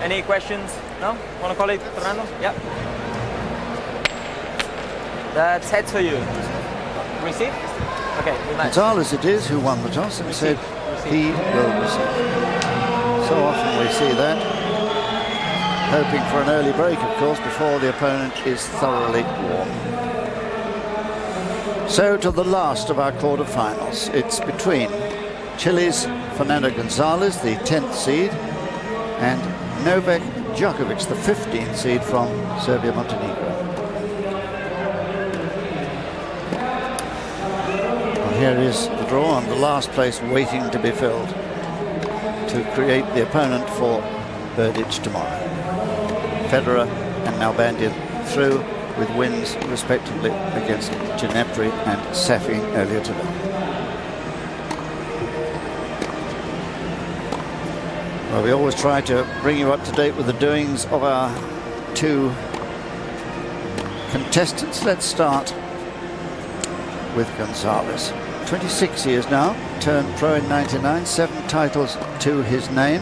Any questions? No? Want to call it, Fernando? Yeah. That's heads for you. Receive? Okay. González it is who won the toss and said he will receive. So often we see that. Hoping for an early break, of course, before the opponent is thoroughly warm. So to the last of our quarterfinals. It's between Chile's Fernando González, the 10th seed, and Novak Djokovic, the 15th seed from Serbia, Montenegro. Well, here is the draw, and the last place waiting to be filled to create the opponent for Berdych tomorrow. Federer and Nalbandian through with wins respectively against Ginepri and Safin earlier today. Well, we always try to bring you up to date with the doings of our two contestants. Let's start with González. 26 years now, turned pro in '99, 7 titles to his name.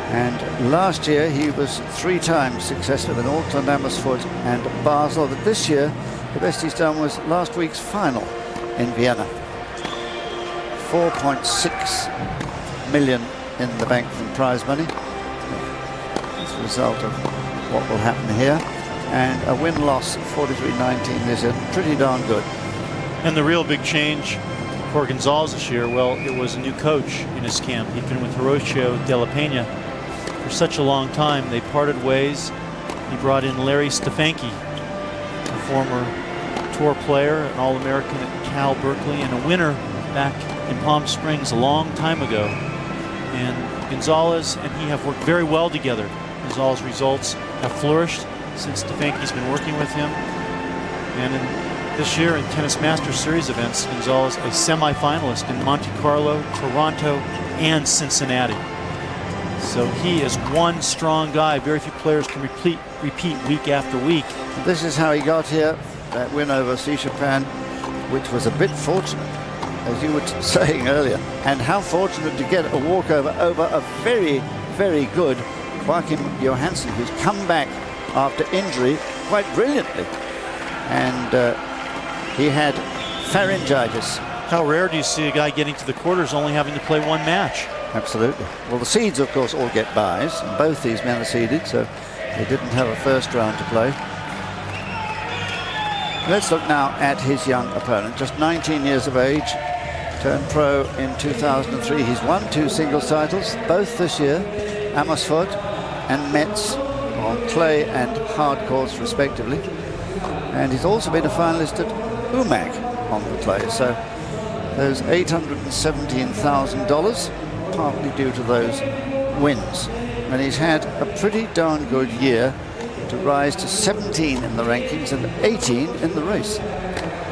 And last year he was 3 times successful in Auckland, Amersfoort and Basel. But this year the best he's done was last week's final in Vienna. 4.6 million in the bank from prize money as a result of what will happen here. And a win-loss 43-19 is pretty darn good. And the real big change for González this year, well, it was a new coach in his camp. He'd been with Horacio de la Peña for such a long time. They parted ways. He brought in Larry Stefanki, a former tour player, an All-American at Cal Berkeley, and a winner back in Palm Springs a long time ago. And González and he have worked very well together. González's results have flourished since Stefanki's been working with him. And this year in Tennis Masters Series events, González a semi-finalist in Monte Carlo, Toronto, and Cincinnati. So he is one strong guy. Very few players can repeat week after week. This is how he got here. That win over Sishapan, which was a bit fortunate, as you were saying earlier. And how fortunate to get a walkover over a very, very good Joachim Johansson, who's come back after injury quite brilliantly. And he had pharyngitis. How rare do you see a guy getting to the quarters only having to play 1 match? Absolutely. Well, the seeds, of course, all get byes. And both these men are seeded, so they didn't have a first round to play. Let's look now at his young opponent. Just 19 years of age, turned pro in 2003. He's won 2 singles titles, both this year, Amersfoort and Metz, on clay and hard courts respectively. And he's also been a finalist at UMAC on the clay. So there's $817,000, partly due to those wins. And he's had a pretty darn good year to rise to 17 in the rankings and 18 in the race.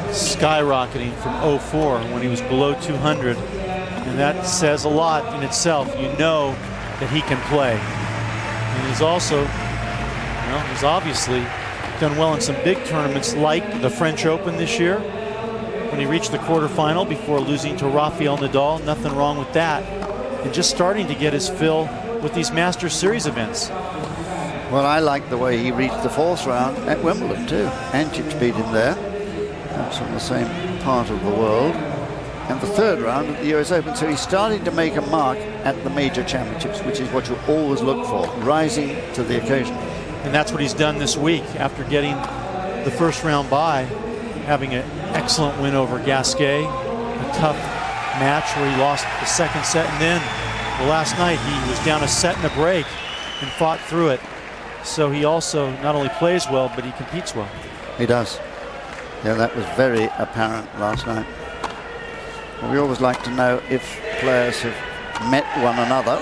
Skyrocketing from 04 when he was below 200. And that says a lot in itself. You know that he can play. And he's also, well, he's obviously done well in some big tournaments like the French Open this year, when he reached the quarterfinal before losing to Rafael Nadal. Nothing wrong with that. And just starting to get his fill with these Masters Series events. Well, I like the way he reached the 4th round at Wimbledon too. Antic beat him there. That's from the same part of the world. And the 3rd round at the US Open. So he's starting to make a mark at the major championships, which is what you always look for, rising to the occasion. And that's what he's done this week after getting the 1st round bye, having an excellent win over Gasquet, a tough match where he lost the 2nd set, and then well, last night he was down a set and a break and fought through it. So he also not only plays well, but he competes well. He does. Yeah, that was very apparent last night. Well, we always like to know if players have met one another.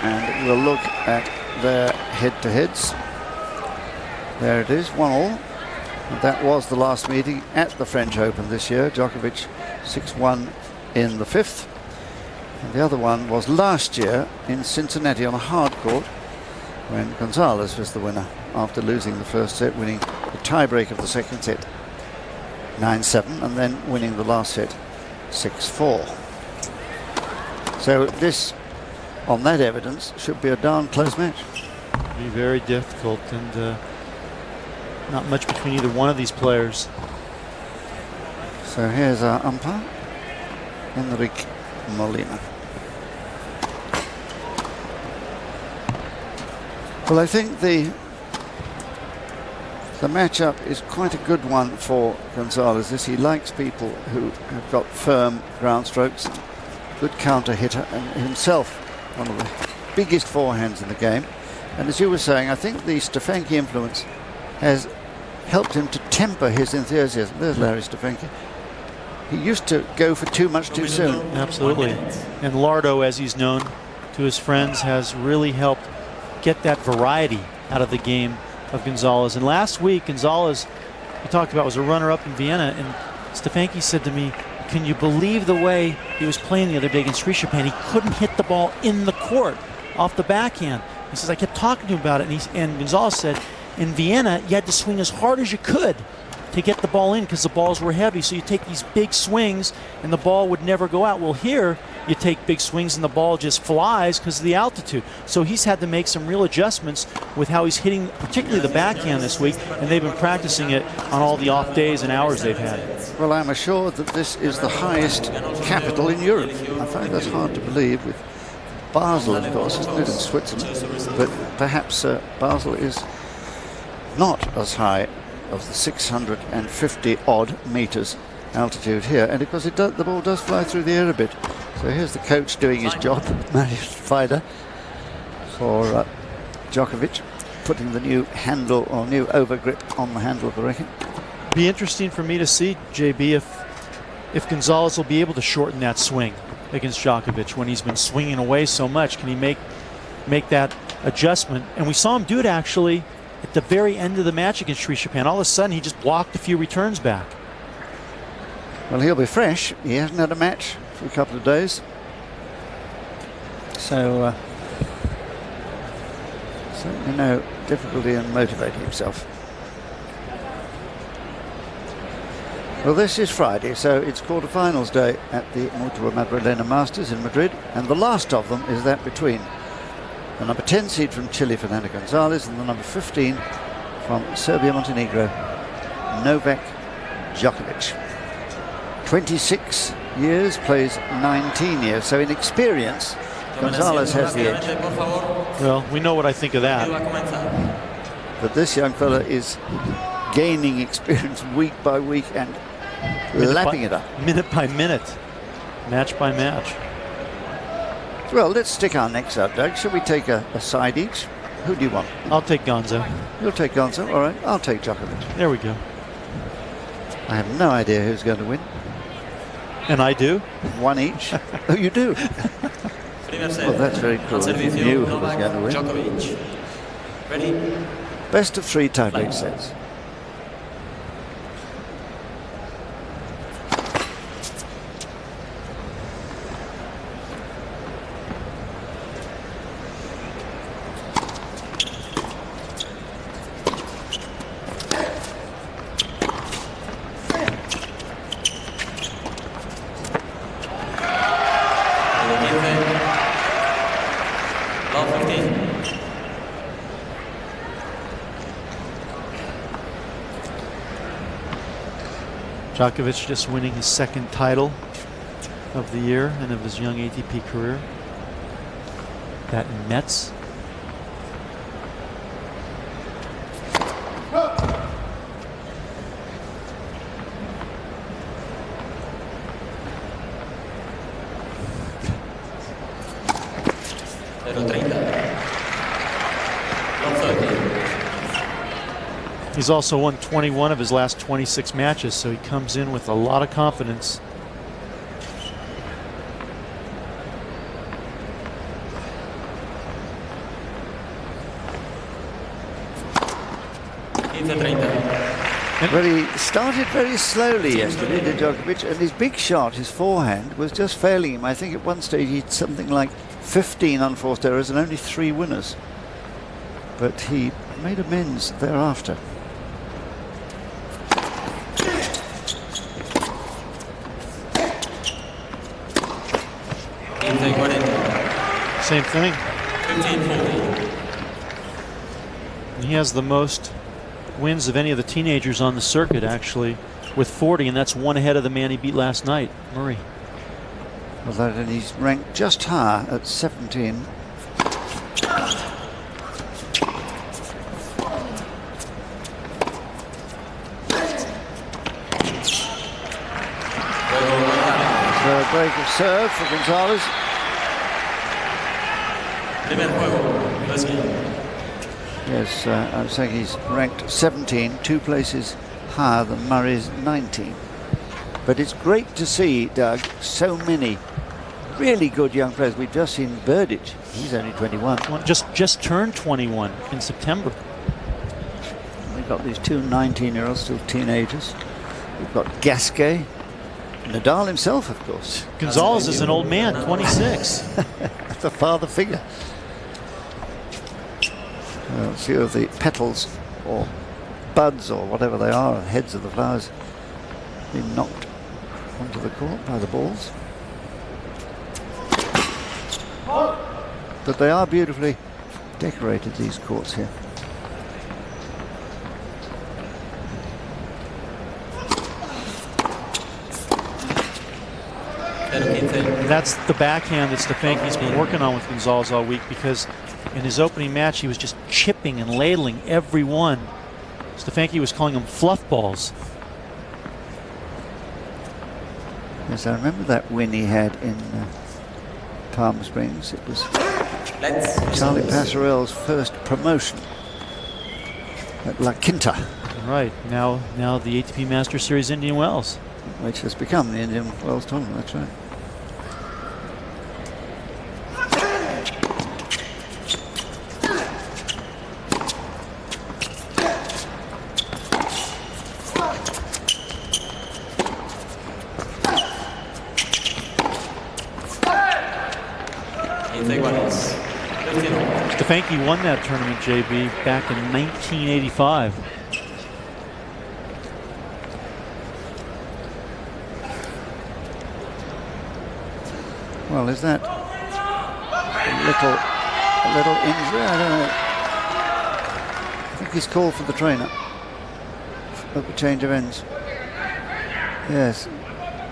And we'll look at their head-to-heads. There it is, 1-1. And that was the last meeting at the French Open this year. Djokovic 6-1 in the 5th. And the other one was last year in Cincinnati on a hard court, when González was the winner after losing the 1st set, winning the tiebreak of the 2nd set 9-7, and then winning the last set 6-4. So this, on that evidence, should be a darn close match. Be very difficult, and not much between either one of these players. So here's our umpire, Enrique Molina. Well, I think the matchup is quite a good one for González. He likes people who have got firm ground strokes, good counter hitter, and himself one of the biggest forehands in the game. And as you were saying, I think the Stefanki influence has helped him to temper his enthusiasm. There's Larry Stefanki. He used to go for too much too soon. Absolutely. And Lardo, as he's known to his friends, has really helped get that variety out of the game of González. And last week, González, we talked about, was a runner-up in Vienna, and Stefanki said to me, can you believe the way he was playing the other day against Rishapan? He couldn't hit the ball in the court off the backhand. He says, I kept talking to him about it, and González said, in Vienna, you had to swing as hard as you could to get the ball in because the balls were heavy. So you take these big swings and the ball would never go out. Well, here you take big swings and the ball just flies because of the altitude. So he's had to make some real adjustments with how he's hitting, particularly the backhand this week, and they've been practicing it on all the off days and hours they've had. Well, I'm assured that this is the highest capital in Europe. I find that's hard to believe, with Basel, of course, isn't it, in Switzerland? But perhaps Basel is not as high of the 650 odd meters altitude here, and of course the ball does fly through the air a bit. So here's the coach doing his job, Marius Fider, for Djokovic, putting the new handle or new over grip on the handle of the racket. Be interesting for me to see, JB, if González will be able to shorten that swing against Djokovic when he's been swinging away so much. Can he make that adjustment? And we saw him do it actually at the very end of the match against Rishapan. All of a sudden, he just walked a few returns back. Well, he'll be fresh. He hasn't had a match for a couple of days. So, certainly no difficulty in motivating himself. Well, this is Friday, so it's quarterfinals day at the Mutua Madrilena Masters in Madrid, and the last of them is that between the number 10 seed from Chile, Fernando González, and the number 15 from Serbia-Montenegro, Novak Djokovic. 26 years, plays 19 years, so in experience, González has the edge. Well, we know what I think of that. But this young fella is gaining experience week by week and lapping it up. Minute by minute, match by match. Well, let's stick our necks out, Doug. Shall we take a side each? Who do you want? I'll take Gonzo. You'll take Gonzo? All right, I'll take Djokovic. There we go. I have no idea who's going to win. And I do? One each? Oh, you do? Well, that's very cool. You knew who was going to win. Ready? Best of 3 tiebreak sets. Djokovic just winning his 2nd title of the year and of his young ATP career. That in Metz. He's also won 21 of his last 26 matches, so he comes in with a lot of confidence. But he started very slowly yesterday, did Djokovic, and his big shot, his forehand, was just failing him. I think at one stage he had something like 15 unforced errors and only 3 winners. But he made amends thereafter. Same thing. He has the most wins of any of the teenagers on the circuit, actually, with 40, and that's one ahead of the man he beat last night, Murray. Well, and he's ranked just higher at 17. So a break of serve for González. Yes, I'm saying he's ranked 17, 2 places higher than Murray's 19. But it's great to see, Doug, so many really good young players. We've just seen Berdych. He's only 21. Just turned 21 in September. We've got these 2 19-year-olds, still teenagers. We've got Gasquet. Nadal himself, of course. González is an old man, 26. The father figure. A few of the petals or buds or whatever they are, heads of the flowers, being knocked onto the court by the balls. But they are beautifully decorated, these courts here. That's the backhand that Stefanki's been working on with González all week, because in his opening match he was just chipping and ladling every one. Stefanki was calling them fluff balls. Yes, I remember that win he had in Palm Springs. It was Charlie Passerell's first promotion at La Quinta. Right, now the ATP Masters Series Indian Wells. Which has become the Indian Wells tournament, that's right. Stefanki won that tournament, JB, back in 1985. Well, is that a little injury? I don't know. I think he's called for the trainer at the change of ends. Yes,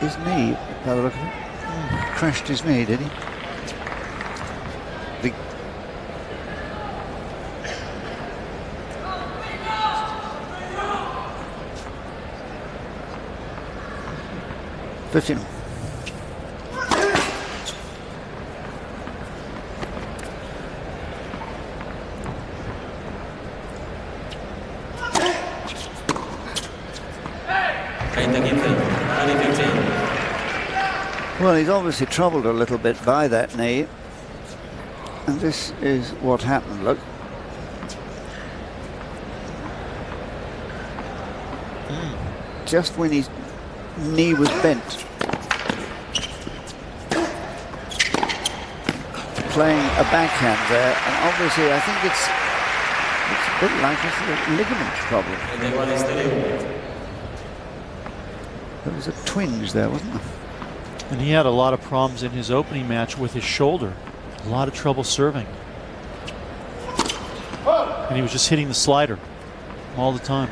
his knee, by the look of it. Crashed his knee, did he? The 15. Well, he's obviously troubled a little bit by that knee. And this is what happened, look. Just when his knee was bent. Playing a backhand there, and obviously I think it's a bit like a sort of ligament problem. There was a twinge there, wasn't there? And he had a lot of problems in his opening match with his shoulder. A lot of trouble serving. And he was just hitting the slider all the time.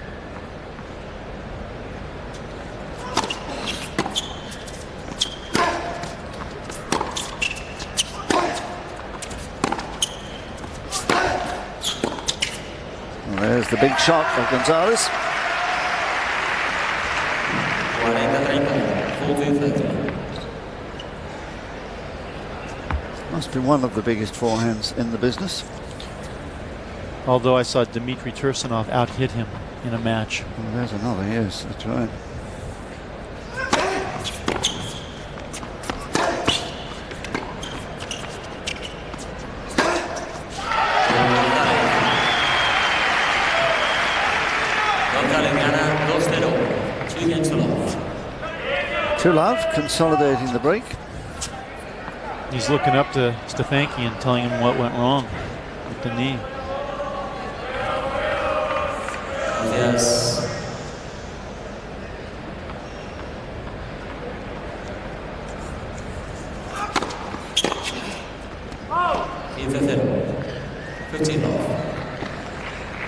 Well, there's the big shot of González. Must be one of the biggest forehands in the business. Although I saw Dmitry Tursunov out-hit him in a match. Well, there's another, yes, that's right. To love, consolidating the break. He's looking up to Stefanki and telling him what went wrong with the knee. Yes.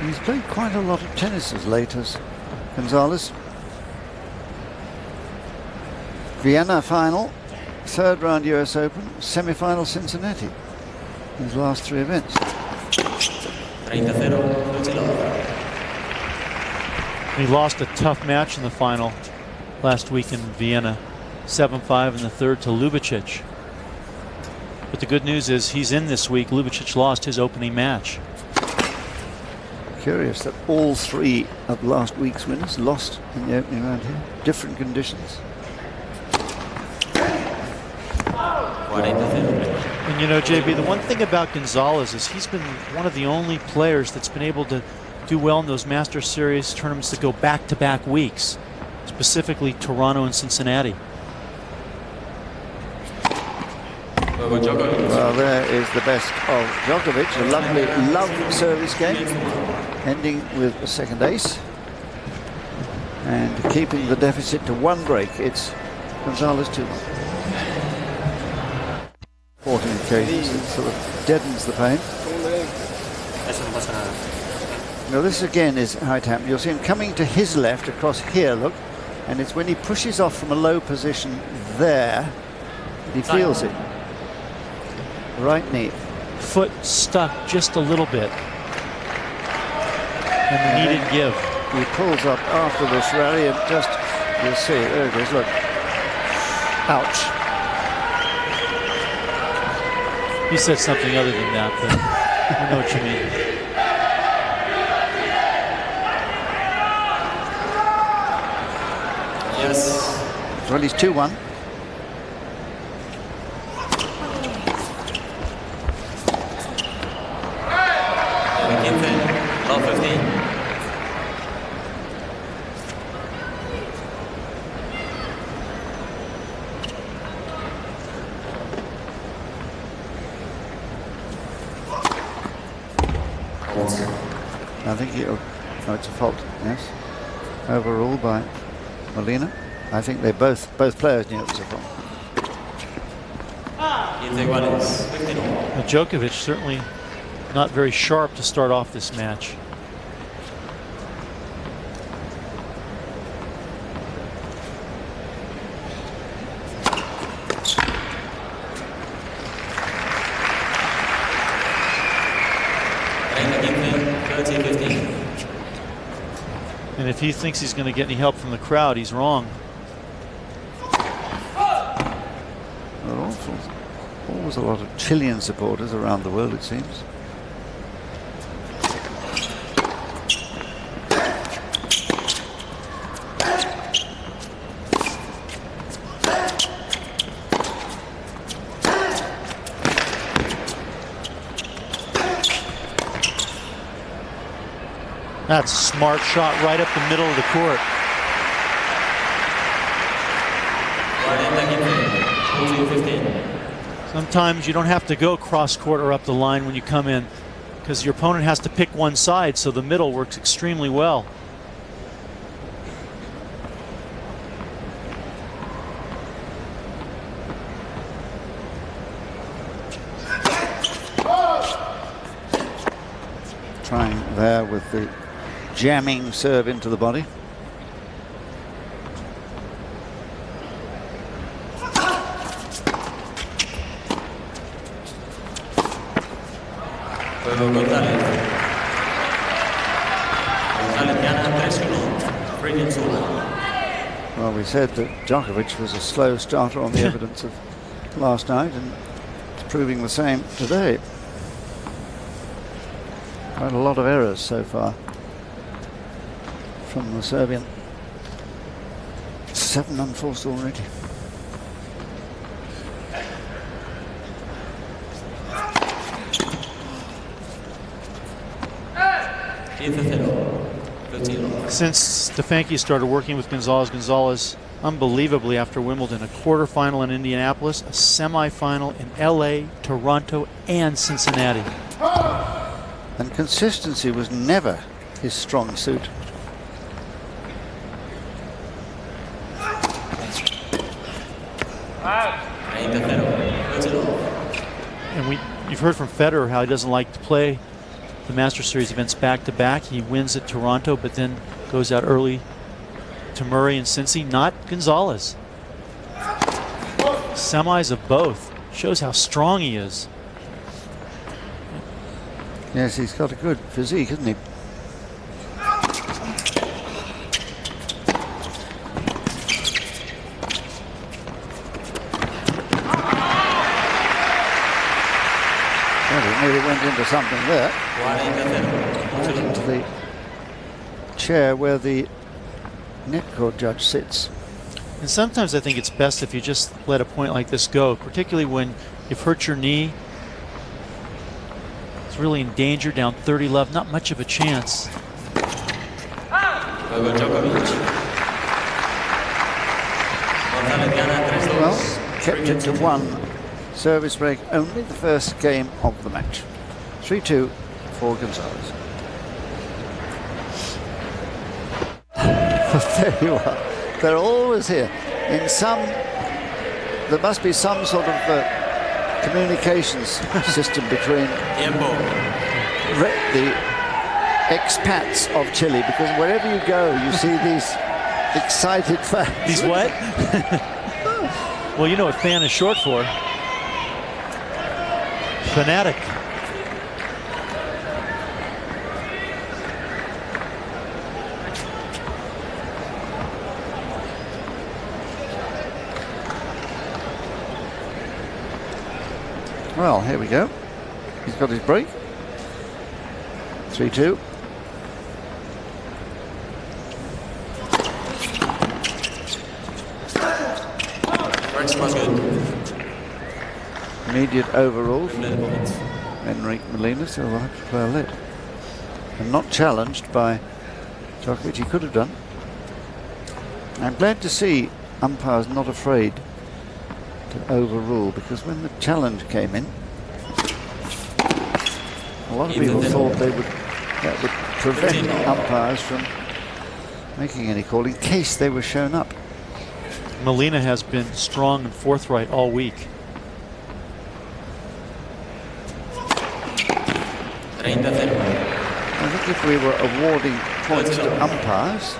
He's played quite a lot of tennis as late as González. Vienna final, third round US Open, semi-final Cincinnati. His last 3 events. He lost a tough match in the final last week in Vienna, 7-5 in the third to Ljubicic. But the good news is he's in this week. Ljubicic lost his opening match. Curious that all 3 of last week's winners lost in the opening round here. Different conditions. And you know, JB, the one thing about González is he's been one of the only players that's been able to do well in those Masters Series tournaments that go back-to-back weeks, specifically Toronto and Cincinnati. Well, there is the best of Djokovic. A lovely love service game, ending with a second ace and keeping the deficit to 1 break. It's González 2-1. 14 occasions, it sort of deadens the pain. Now this again is how it happened. You'll see him coming to his left across here, look, and it's when he pushes off from a low position there that he feels it. Right knee. Foot stuck just a little bit. And the knee didn't give. He pulls up after this rally and just, you'll see, there it is, look. Ouch. He said something other than that, but I know what you mean. Yes. Well, he's 2-1. Love 15. I think oh, it's a fault, yes. Overruled by Molina. I think they both players knew it was a fault. Djokovic certainly not very sharp to start off this match. And if he thinks he's going to get any help from the crowd, he's wrong. Always a lot of Chilean supporters around the world, it seems. That's a smart shot right up the middle of the court. Sometimes you don't have to go cross court or up the line when you come in, because your opponent has to pick one side, so the middle works extremely well. Trying there with the jamming serve into the body. Well, we said that Djokovic was a slow starter on the evidence of last night, and it's proving the same today. Quite a lot of errors so far from the Serbian. 7 unforced already. Since Stefanki started working with González, unbelievably after Wimbledon, a quarterfinal in Indianapolis, a semi-final in LA, Toronto, and Cincinnati. And consistency was never his strong suit. And you've heard from Federer how he doesn't like to play the Masters Series events back-to-back. He wins at Toronto, but then goes out early to Murray and Cincy. Not González. Semis of both. Shows how strong he is. Yes, he's got a good physique, hasn't he? Nearly went into something there. Right into the chair where the net court judge sits. And sometimes I think it's best if you just let a point like this go, particularly when you've hurt your knee. It's really in danger, down 30 love, not much of a chance. Well, kept it to 1. Service break, only the first game of the match. 3-2 for González. There you are. They're always here. In some, there must be some sort of communications system between the expats of Chile, because wherever you go, you see these excited fans. These what? Well, you know what fan is short for. Fanatic. Well, here we go. He's got his break. 3-2. Immediate overrule from Enrique Molina, so we'll have to play a let. And not challenged by Djokovic. He could have done. I'm glad to see umpires not afraid to overrule, because when the challenge came in, a lot of people thought that would prevent umpires from making any call in case they were shown up. Molina has been strong and forthright all week. I think if we were awarding points to umpires,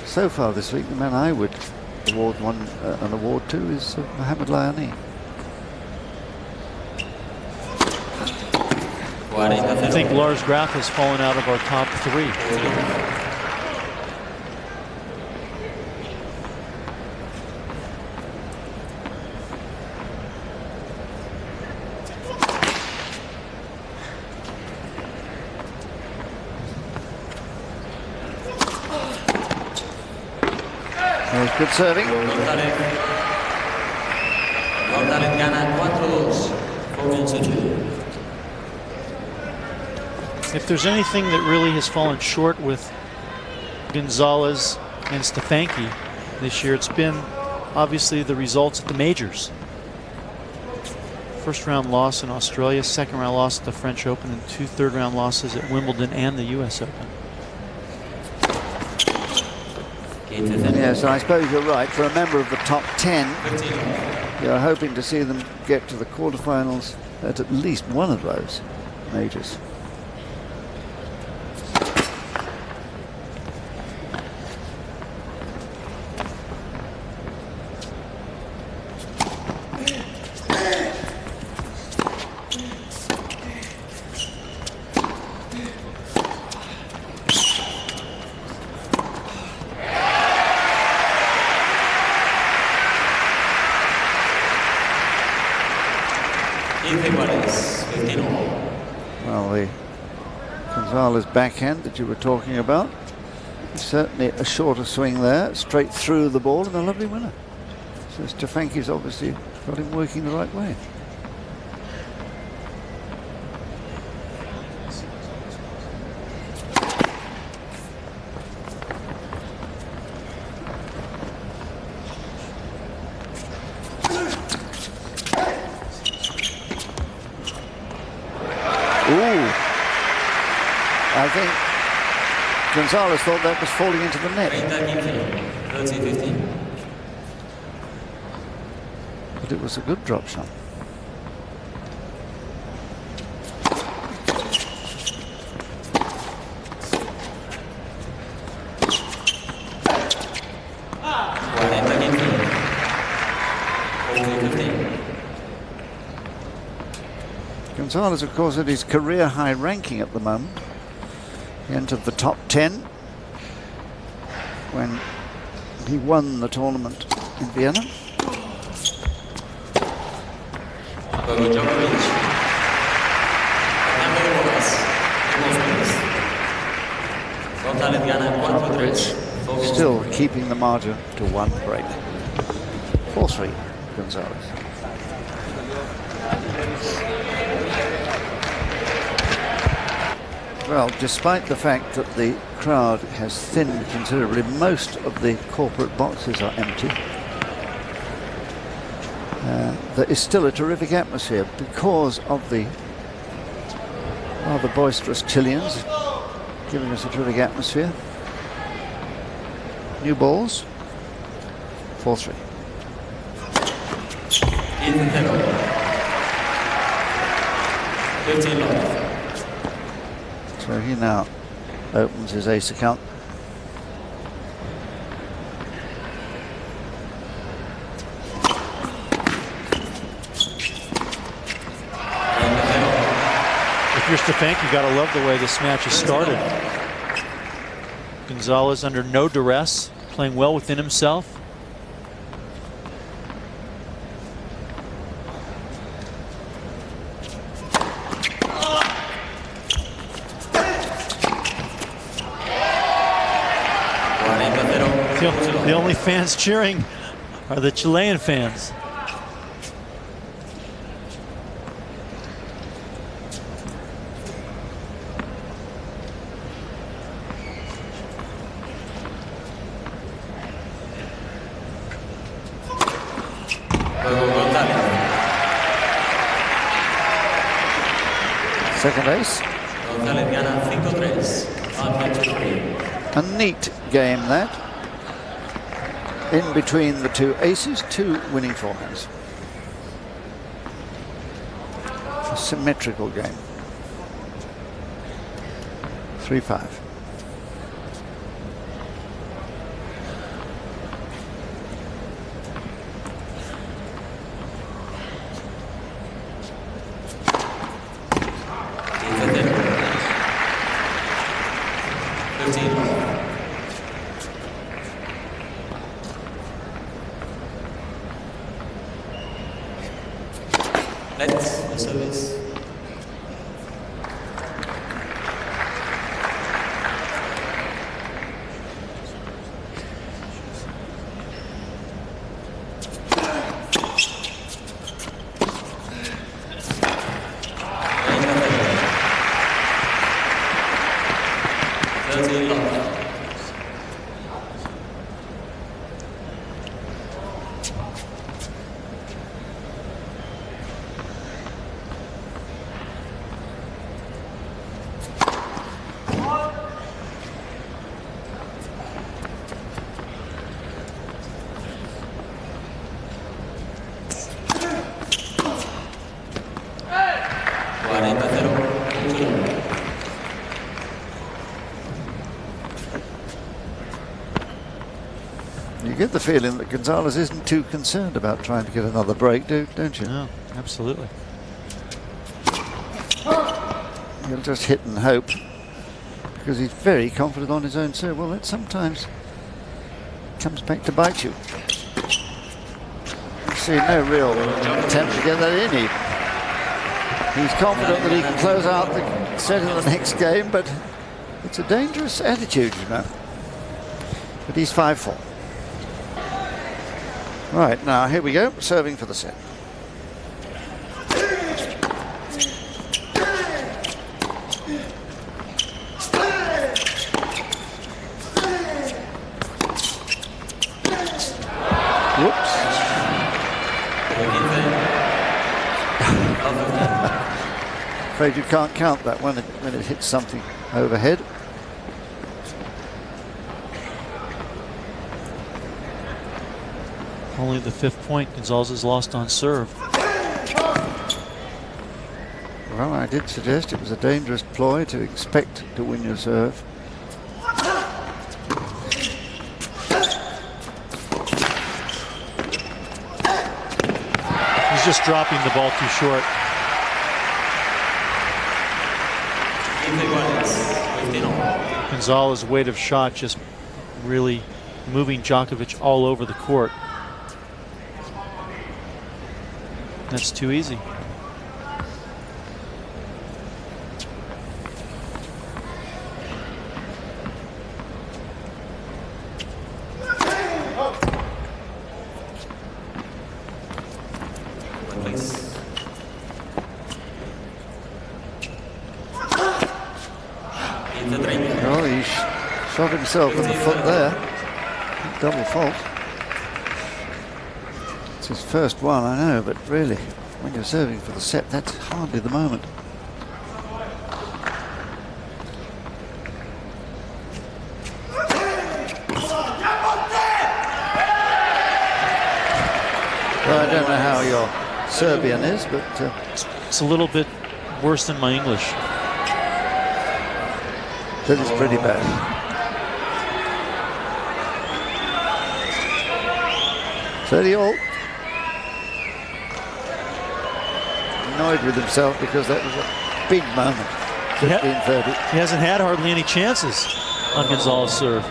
so far this week, the man I would award an award to is Mohamed Layani. I think Lars Graf has fallen out of our top 3. Good serving. If there's anything that really has fallen short with González and Stefanki this year, it's been obviously the results at the majors. First round loss in Australia, second round loss at the French Open, and 2 third-round losses at Wimbledon and the US Open. Yes, I suppose you're right. For a member of the top 10, you're hoping to see them get to the quarterfinals at least one of those majors. Well, the González backhand that you were talking about, certainly a shorter swing there, straight through the ball, and a lovely winner. So Stefanki's obviously got him working the right way. I think González thought that was falling into the net. But it was a good drop shot. González, of course, at his career high ranking at the moment. He entered the top 10 when he won the tournament in Vienna. Still keeping the margin to 1 break. 4-3, González. Well, despite the fact that the crowd has thinned considerably, most of the corporate boxes are empty. There is still a terrific atmosphere because of the rather boisterous Chileans giving us a terrific atmosphere. New balls. 4-3. So he now opens his ace account. If you're Stefank, you gotta love the way this match has started. González under no duress, playing well within himself. The only fans cheering are the Chilean fans. Second ace. A neat game that. In between the two aces, 2 winning forehands. A symmetrical game. 3-5. You get the feeling that González isn't too concerned about trying to get another break, don't you? No, absolutely. He'll just hit and hope because he's very confident on his own serve. Well, that sometimes comes back to bite you. You see no real attempt to get that in even. He's confident that he can close out the set in the next game, but it's a dangerous attitude, you know. But he's 5-4. Right, now here we go, serving for the set. Whoops. Afraid you can't count that when it hits something overhead. Only the 5th point González has lost on serve. Well, I did suggest it was a dangerous ploy to expect to win your serve. He's just dropping the ball too short. González's weight of shot just really moving Djokovic all over the court. That's too easy. Well, he shot himself in the foot there. Double fault. It's his first one, I know, but really, when you're serving for the set, that's hardly the moment. Well, I don't know how your Serbian is, but it's a little bit worse than my English. That is pretty bad. All. Annoyed with himself because that was a big moment. 15-30. He hasn't had hardly any chances on González's serve.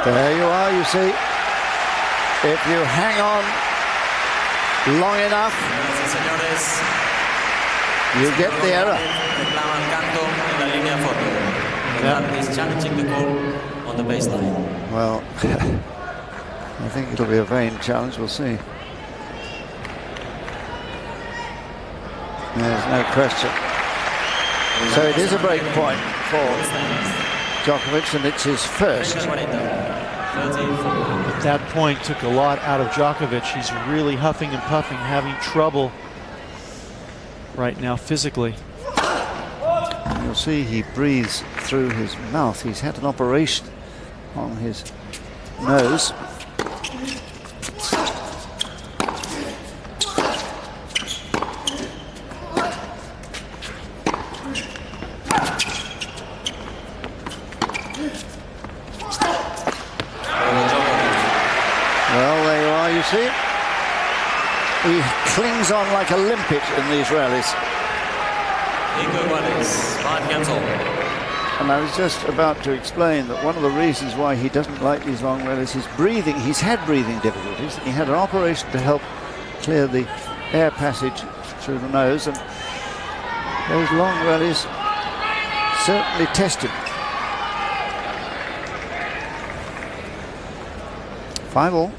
There you are, you see. If you hang on long enough, you get the error. He's challenging the call on the baseline. Well, I think it'll be a vain challenge, we'll see. There's no question. So it is a break point for Djokovic, and it's his first. But that point took a lot out of Djokovic. He's really huffing and puffing, having trouble right now physically. And you'll see he breathes through his mouth. He's had an operation on his nose. See? He clings on like a limpet in these rallies. And I was just about to explain that one of the reasons why he doesn't like these long rallies is breathing. He's had breathing difficulties. He had an operation to help clear the air passage through the nose, and those long rallies certainly test him. 5-all.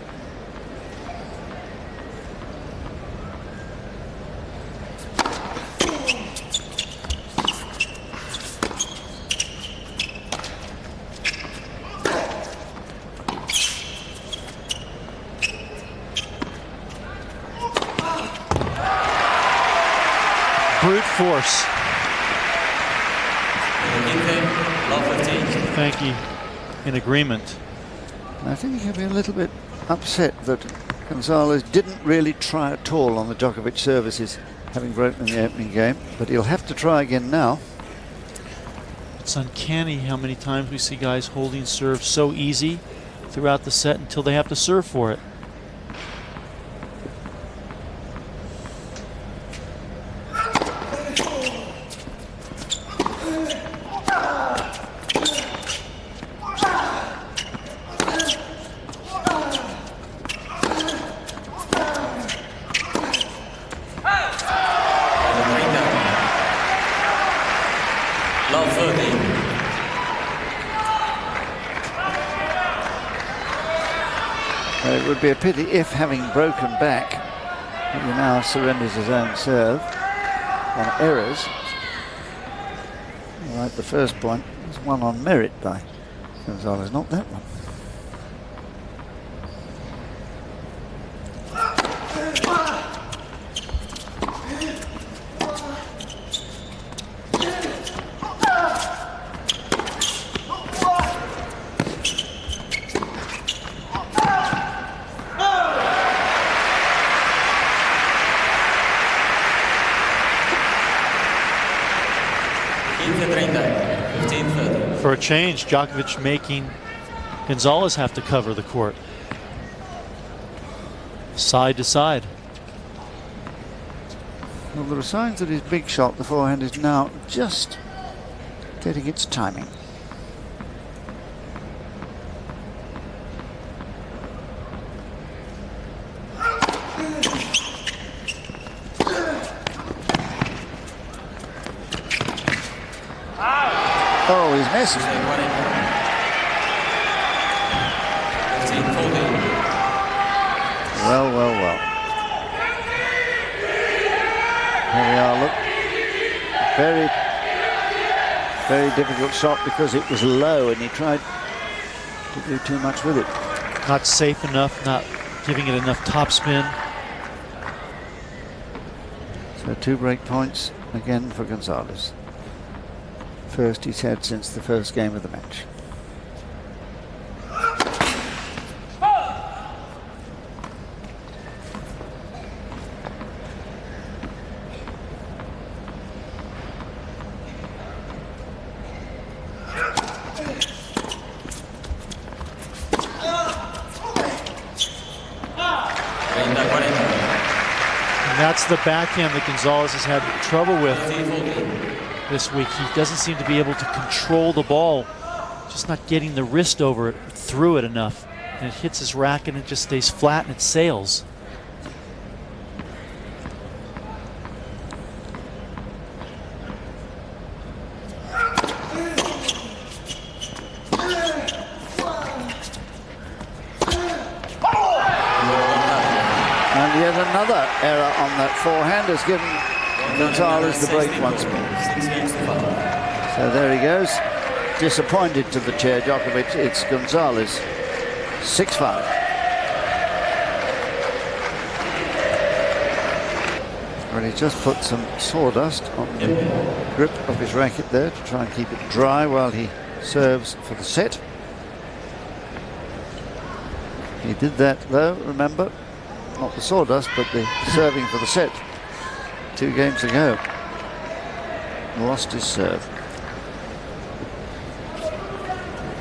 Brute force. Thank you. In agreement. I think he can be a little bit upset that González didn't really try at all on the Djokovic services, having broken in the opening game, but he'll have to try again now. It's uncanny how many times we see guys holding serve so easy throughout the set until they have to serve for it. It would be a pity if, having broken back, he now surrenders his own serve on errors. Right, the first point was won on merit by González, not that one. For a change, Djokovic making González have to cover the court. Side to side. Well, there are signs that his big shot, the forehand, is now just getting its timing. Oh, he's missed. Well, well, well. Here we are, look. Very, very difficult shot because it was low and he tried to do too much with it. Not safe enough, not giving it enough topspin. So 2 break points again for González. First he's had since the first game of the match. And that's the backhand that González has had trouble with this week. He doesn't seem to be able to control the ball, just not getting the wrist over it, through it enough. And it hits his racket and it just stays flat and it sails. And yet another error on that forehand has given González the break once more. So there he goes. Disappointed to the chair, Djokovic. It's González. 6-5. Well, he just put some sawdust on the grip of his racket there to try and keep it dry while he serves for the set. He did that though, remember, not the sawdust, but the serving for the set 2 games ago. Lost his serve.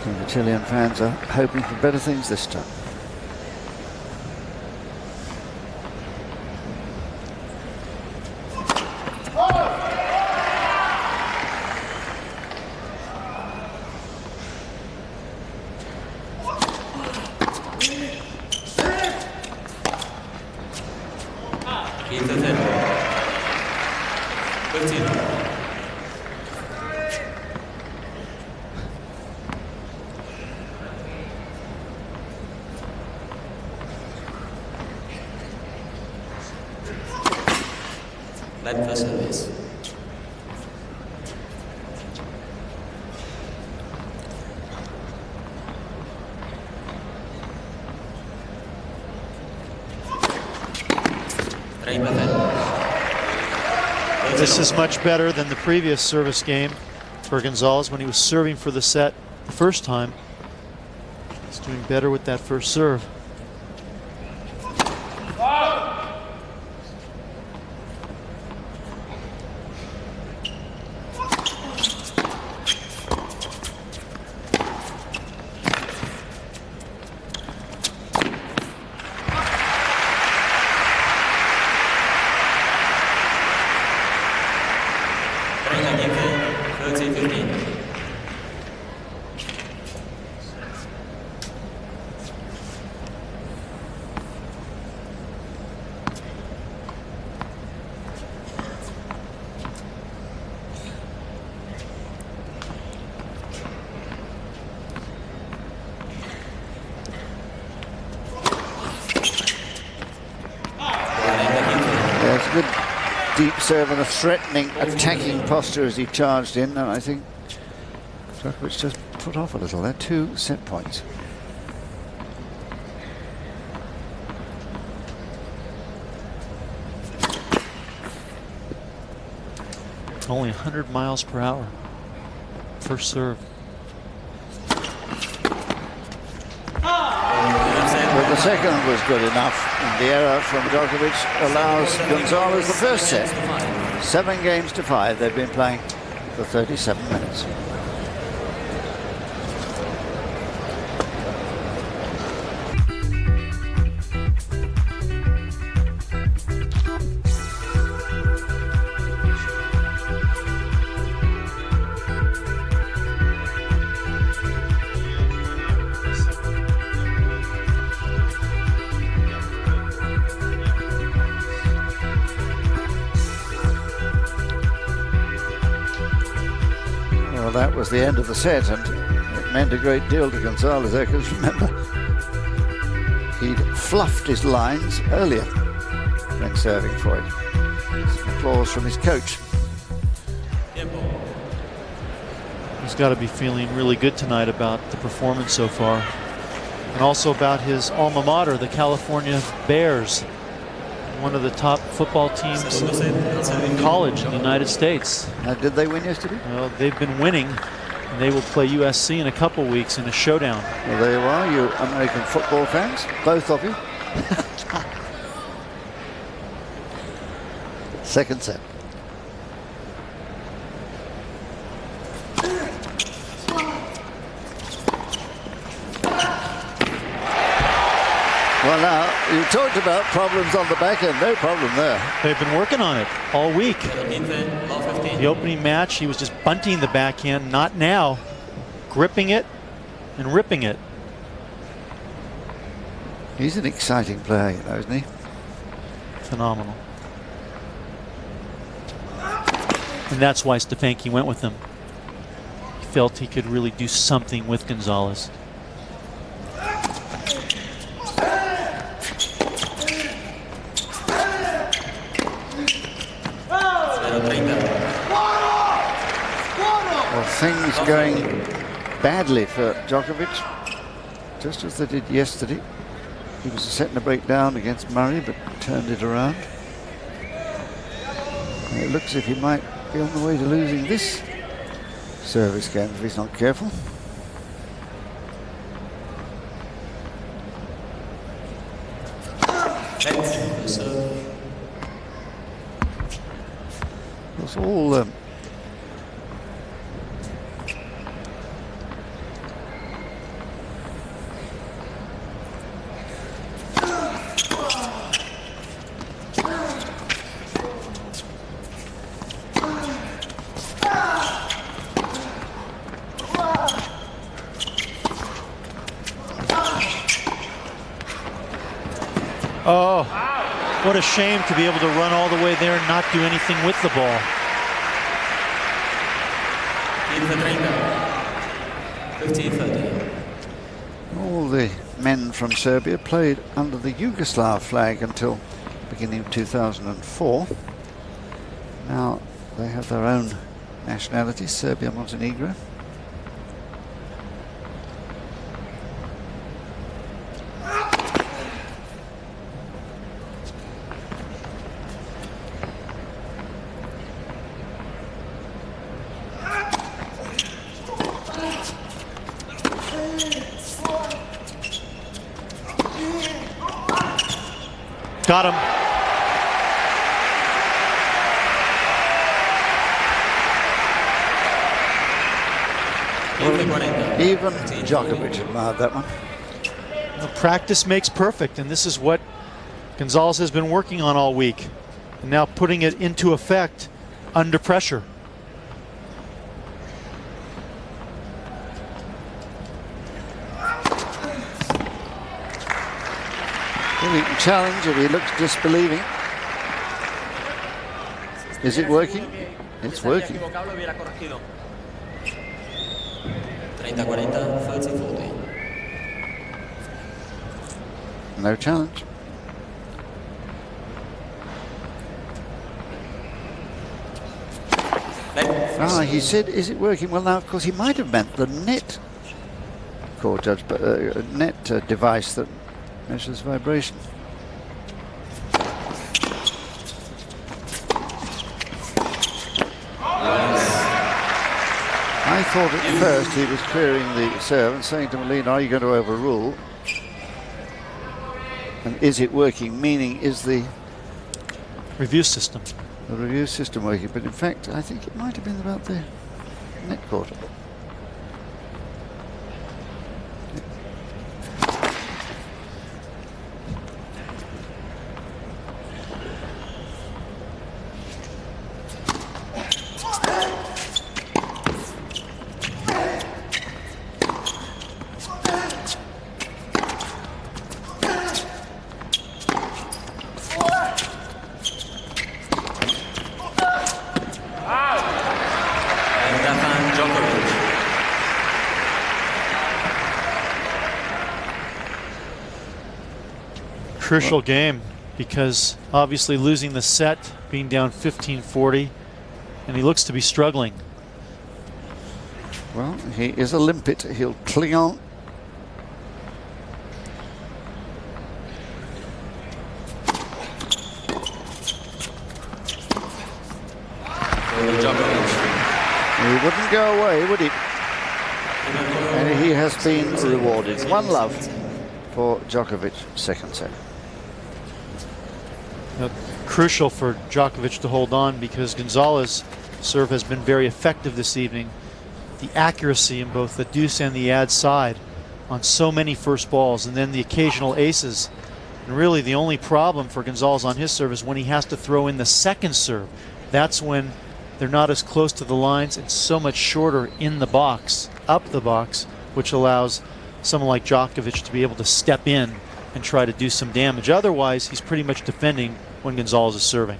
And the Chilean fans are hoping for better things this time. This is much better than the previous service game for González when he was serving for the set the first time. He's doing better with that first serve. Deep serve and a threatening attacking posture as he charged in, and I think Djokovic just put off a little there. 2 set points. Only 100 miles per hour. First serve. But the second was good enough, and the error from Djokovic allows González the first set. 7 games to 5. They've been playing for 37 minutes. Well, that was the end of the set, and it meant a great deal to González there, because remember, he'd fluffed his lines earlier when serving for it. Some applause from his coach. He's got to be feeling really good tonight about the performance so far, and also about his alma mater, the California Bears, one of the top football teams in college in the United States. Did they win yesterday? Well, they've been winning, and they will play USC in a couple weeks in a showdown. Well, there you are, you American football fans, both of you. Second set. Well, now, you talked about problems on the back end. No problem there. They've been working on it all week. The opening match, he was just bunting the backhand. Not now. Gripping it and ripping it. He's an exciting player, you know, isn't he? Phenomenal. And that's why Stefanski went with him. He felt he could really do something with González. Well, things going badly for Djokovic, just as they did yesterday. He was a set and a break down against Murray, but turned it around. And it looks as if he might be on the way to losing this service game if he's not careful. It's all oh, what a shame to be able to run all the way there and not do anything with the ball. all the men from Serbia played under the Yugoslav flag until beginning of 2004. Now they have their own nationality, Serbia, Montenegro. Got him. Well, even Djokovic admired that one. Well, practice makes perfect, and this is what González has been working on all week, and now putting it into effect under pressure. Well, he can challenge if he looks disbelieving. Is it working? It's working. 30-40, 30-40. No challenge. He said, is it working? Well, now, of course, he might have meant the net core judge, but net device that measures vibration. I thought at first he was clearing the serve and saying to Molina, are you going to overrule? And is it working? Meaning, is the review system working? But in fact, I think it might have been about the net court. Crucial game, because obviously losing the set, being down 15-40, and he looks to be struggling. Well, he is a limpet. He'll cling on. He wouldn't go away, would he? And he has been rewarded. 1-love for Djokovic, second set. Crucial for Djokovic to hold on, because González serve has been very effective this evening. The accuracy in both the deuce and the ad side on so many first balls, and then the occasional aces. And really the only problem for González on his serve is when he has to throw in the second serve. That's when they're not as close to the lines and so much shorter in the box, up the box, which allows someone like Djokovic to be able to step in and try to do some damage. Otherwise, he's pretty much defending when González is serving.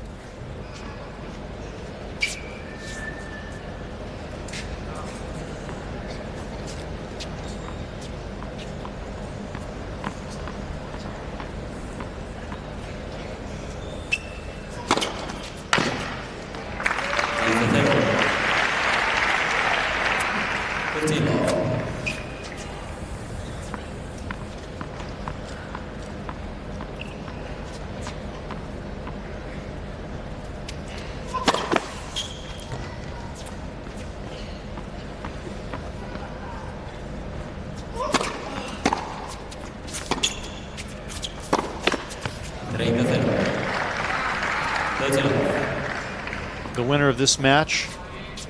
The winner of this match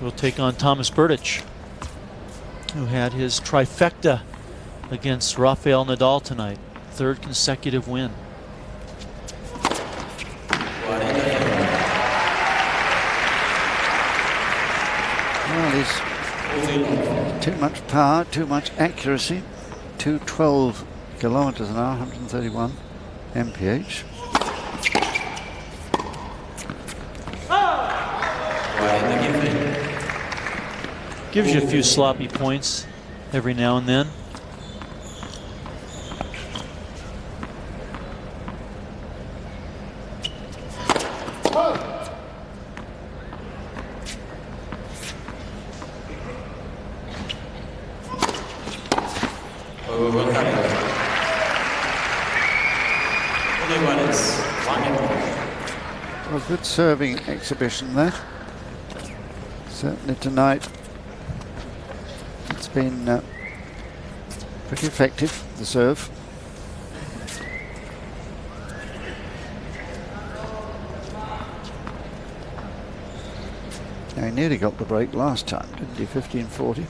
will take on Thomas Berdych, who had his trifecta against Rafael Nadal tonight. Third consecutive win. Well, he's too much power, too much accuracy. 212 kilometers an hour, 131 mph. Gives you a few sloppy points every now and then. Well, good serving exhibition there. Certainly tonight it's been pretty effective, the serve. Now, he nearly got the break last time, didn't he? 15-40.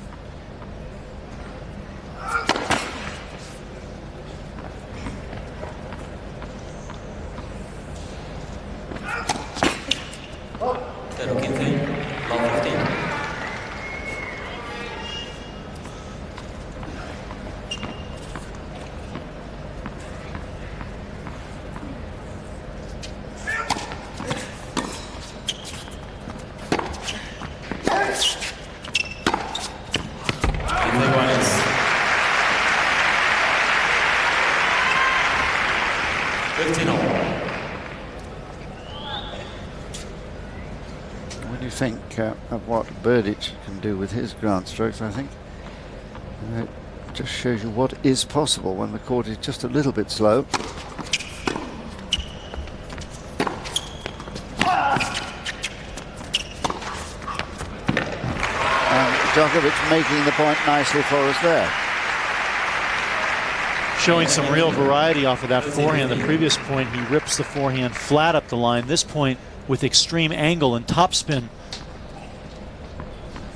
think of what Berdych can do with his ground strokes, I think. It just shows you what is possible when the court is just a little bit slow. And Djokovic making the point nicely for us there. Showing some real variety off of that forehand. The previous point, he rips the forehand flat up the line. This point with extreme angle and topspin.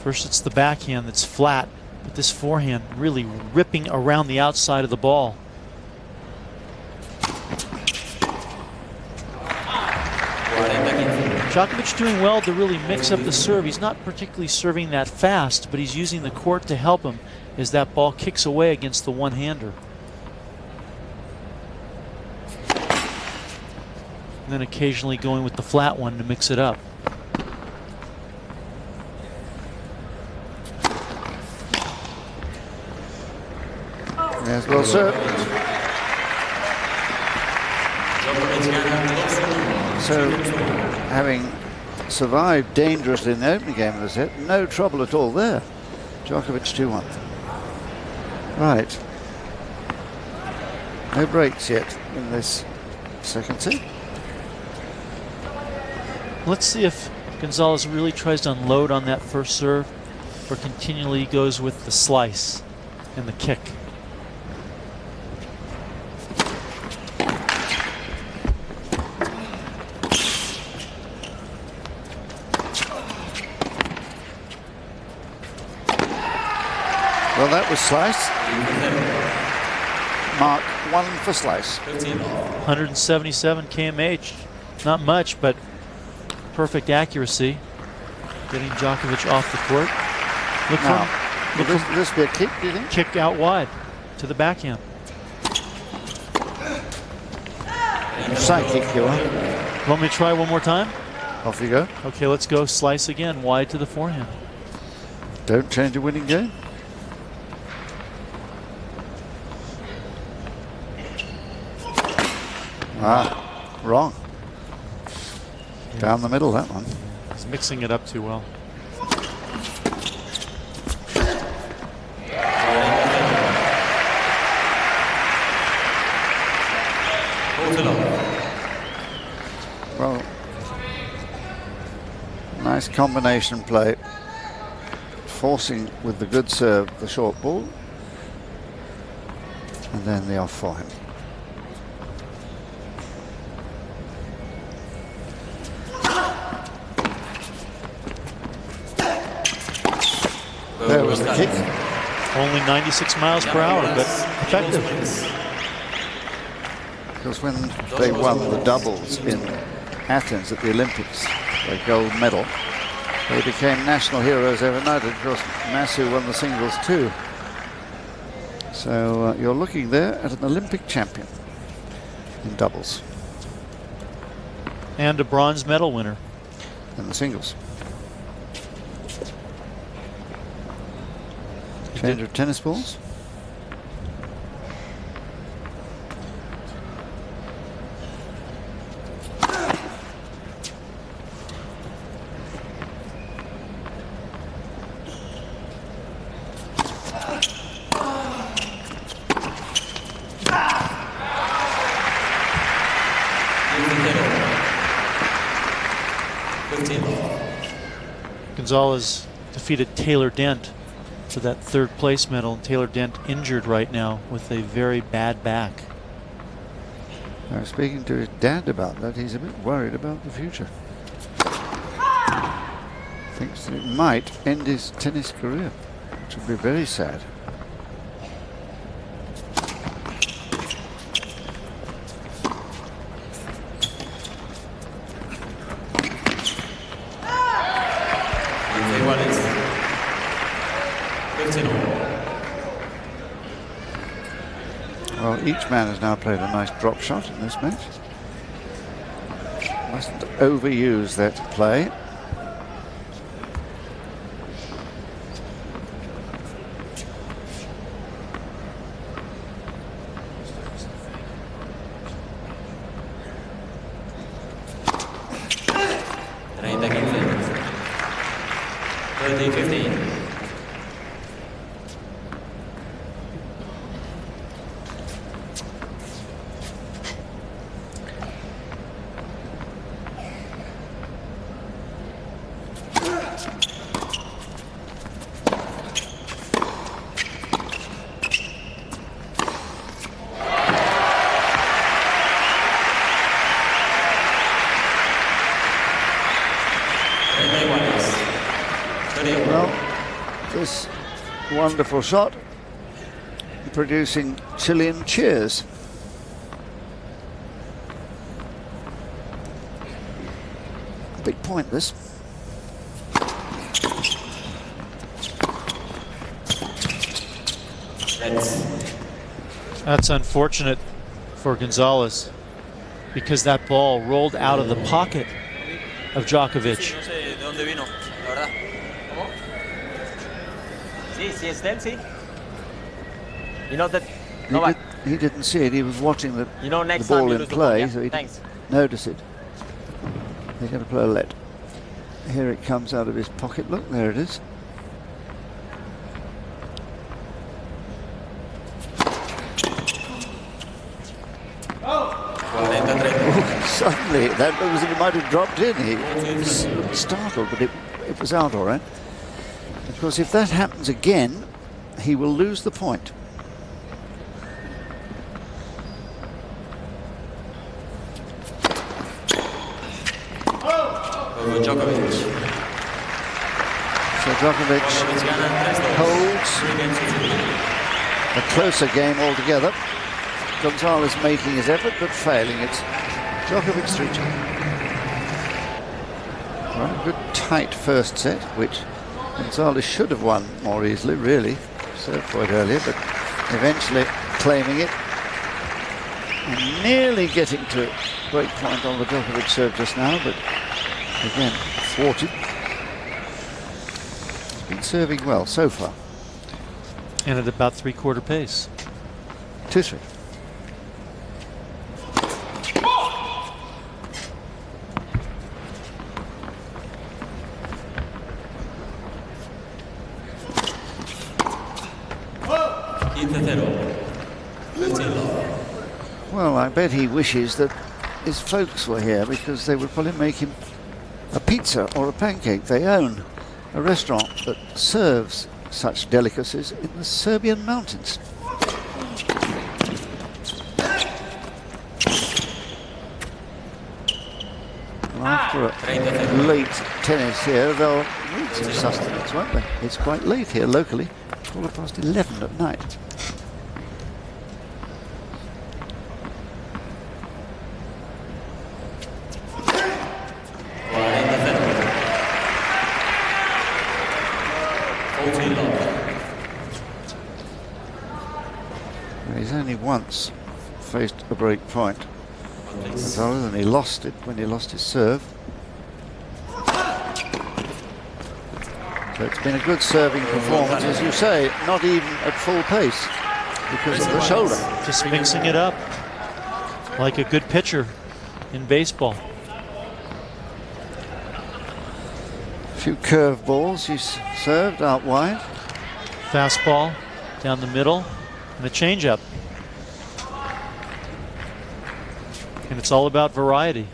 First it's the backhand that's flat, but this forehand really ripping around the outside of the ball. Djokovic doing well to really mix up the serve. He's not particularly serving that fast, but he's using the court to help him as that ball kicks away against the one-hander. And then occasionally going with the flat one to mix it up. Yes, well, sir. So, having survived dangerously in the opening game of the set, no trouble at all there. Djokovic 2-1. Right. No breaks yet in this second set. Let's see if González really tries to unload on that first serve or continually goes with the slice and the kick. Well, that was slice. Mark 1 for slice. 177 kmh. Not much, but perfect accuracy. Getting Djokovic off the court. Look will this be a kick, do you think? Kick out wide to the backhand. Side kick, you are. Want me to try one more time? Off you go. Okay, let's go slice again, wide to the forehand. Don't change a winning game. Ah, wrong. Down the middle, that one. He's mixing it up too well. Well, nice combination play. Forcing with the good serve the short ball. And then the off forehand. There was the kick. Only 96 miles per hour, but effective. Because when they won the doubles in Athens at the Olympics, the gold medal, they became national heroes overnight. And of course, Masu won the singles too. So you're looking there at an Olympic champion in doubles. And a bronze medal winner. In the singles. Change of tennis balls. González defeated Taylor Dent for that third place medal, and Taylor Dent injured right now with a very bad back. I was speaking to his dad about that. He's a bit worried about the future. Thinks that it might end his tennis career, which would be very sad. Well, each man has now played a nice drop shot in this match. Mustn't overuse that play. wonderful shot, producing Chilean cheers. Big point, this. That's unfortunate for González, because that ball rolled out of the pocket of Djokovic. You know that He didn't see it. He was watching the next ball time you in lose the play, ball, yeah? so he Thanks. didn't notice it. They're going to play a let. Here it comes out of his pocket. Look, there it is. Suddenly, that was it might have dropped in. He was startled, but it was out all right. Because if that happens again, he will lose the point. Djokovic. So Djokovic holds a closer game altogether. González making his effort but failing. It's Djokovic 3-2. Well, a good tight first set, which González should have won more easily, really. Served quite earlier, but eventually claiming it and nearly getting to break point on the Djokovic serve just now, but again thwarted. He's been serving well so far. And at about 3/4 pace. 2-3. Well, I bet he wishes that his folks were here, because they would probably make him a pizza or a pancake. They own a restaurant that serves such delicacies in the Serbian mountains. Well, after a late tennis here, they'll need some sustenance, won't they? It's quite late here locally, 11:15 at night. He's only once faced a break point, and he lost it when he lost his serve. So it's been a good serving performance, as you say, not even at full pace because of the shoulder. Just mixing it up like a good pitcher in baseball. A few curve balls he's served out wide. Fastball down the middle and a changeup. And it's all about variety.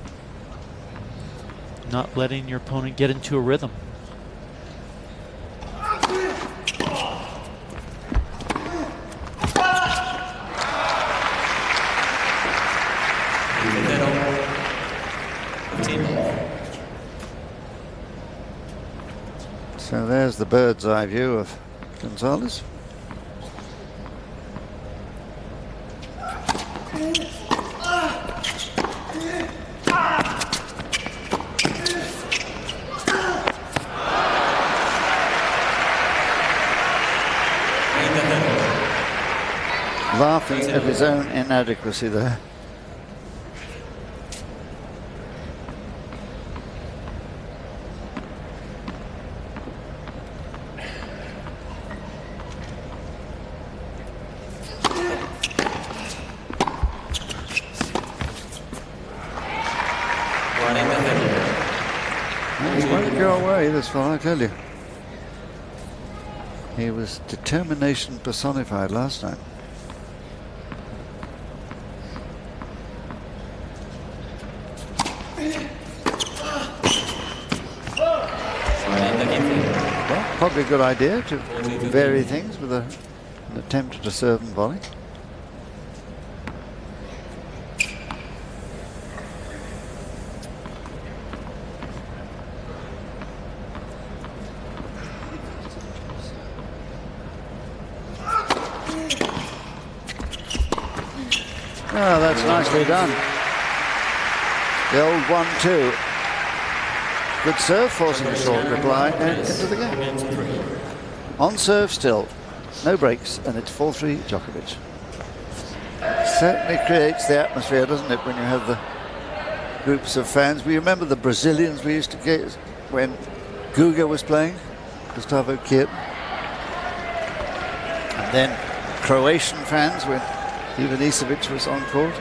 Not letting your opponent get into a rhythm. So there's the bird's eye view of González. Laughing at his own inadequacy there. He won't go away, this fellow, I tell you. He was determination personified last time. Well, probably a good idea to vary things with an attempt at a serve and volley. Oh, that's nicely done. The old 1-2. Good serve, forcing a short reply and into the game. On serve still. No breaks, and it's 4-3 Djokovic. Certainly creates the atmosphere, doesn't it, when you have the groups of fans. We remember the Brazilians we used to get when Guga was playing, Gustavo Kirten. And then Croatian fans when Ivanisevic was on court.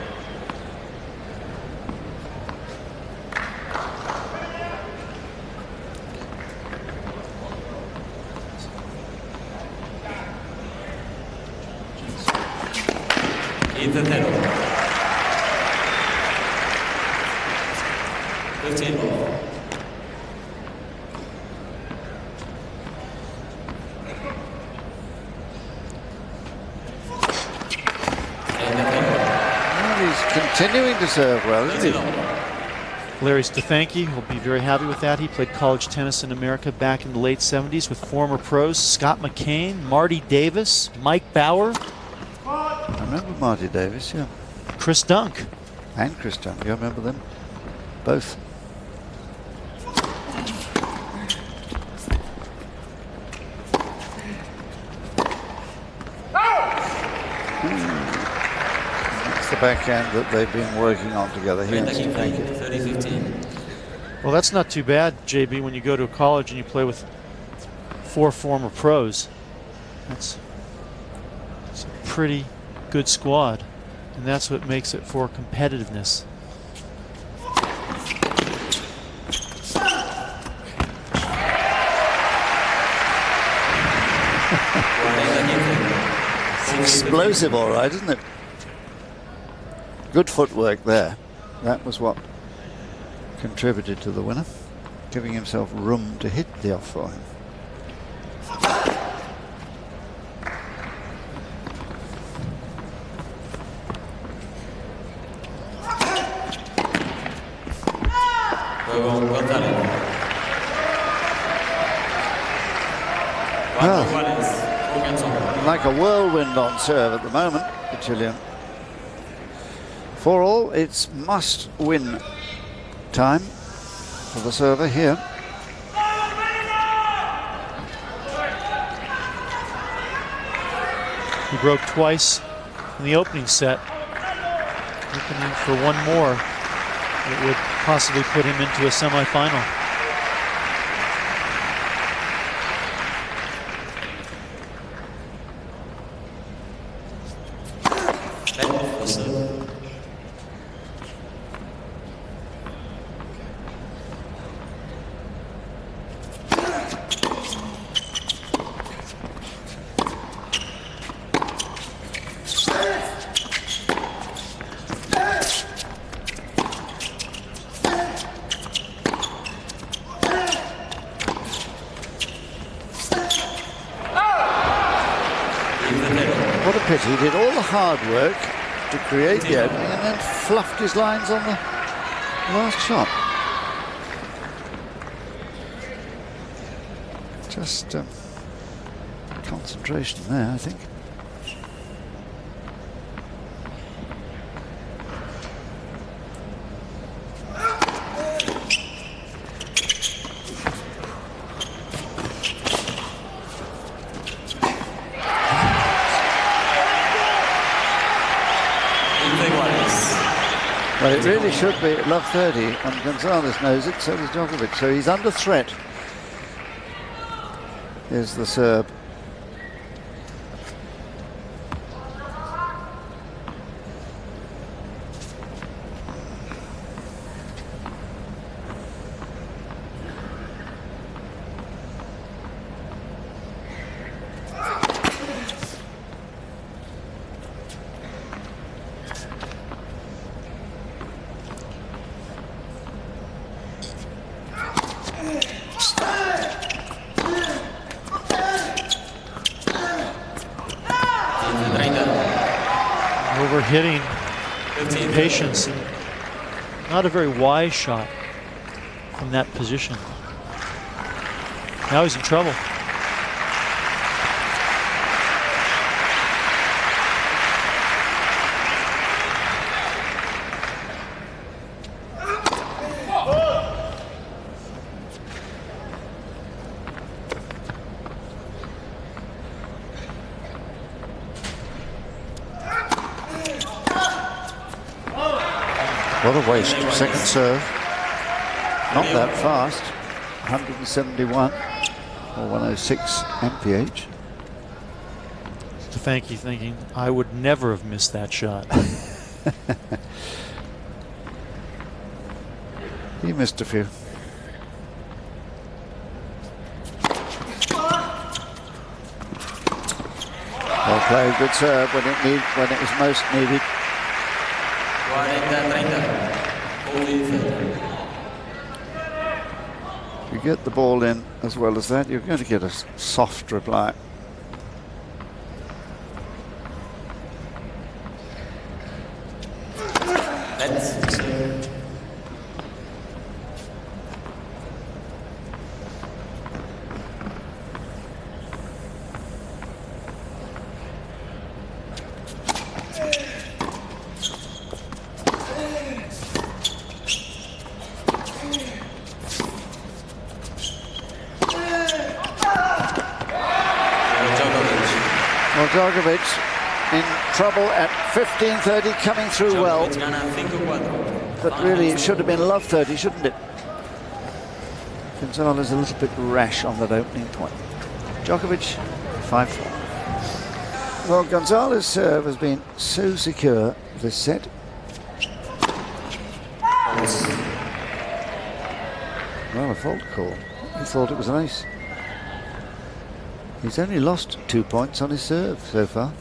Continuing to serve well, isn't he? Larry Stefanki will be very happy with that. He played college tennis in America back in the late 70s with former pros Scott McCain, Marty Davis, Mike Bauer. I remember Marty Davis, yeah. Chris Dunk. And Chris Dunk, I remember them both. The backhand that they've been working on together here. Well, that's not too bad, JB, when you go to a college and you play with 4 former pros. It's a pretty good squad, and that's what makes it for competitiveness. Explosive, all right, isn't it? Good footwork there. That was what contributed to the winner, giving himself room to hit the off for him. Well, like a whirlwind on serve at the moment, the Chilean. For all, it's must-win time for the server here. He broke twice in the opening set, looking for one more that would possibly put him into a semifinal. What a pity. He did all the hard work to create the opening and then fluffed his lines on the last shot. Just concentration there, I think. Well, it really should be at love 30, and González knows it, so does Djokovic. So he's under threat. Here's the Serb. Overhitting, patience, and not a very wise shot from that position. Now he's in trouble. What a waste. Second serve. Not that fast. 171 or 106 mph. Stefanki thinking, I would never have missed that shot. He missed a few. Well played, good serve when it was most needed. If you get the ball in as well as that, you're going to get a soft reply. Djokovic in trouble at 15-30, coming through well. But really, it should have been love 30, shouldn't it? González a little bit rash on that opening point. Djokovic, 5-4. Well, González' serve has been so secure this set. Well, a fault call. He thought it was an ace. He's only lost 2 points on his serve so far.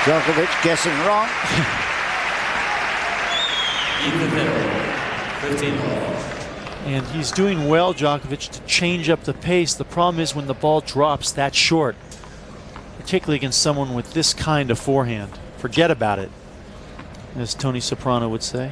Djokovic guessing wrong. 15. And he's doing well, Djokovic, to change up the pace. The problem is when the ball drops that short, particularly against someone with this kind of forehand. Forget about it, as Tony Soprano would say.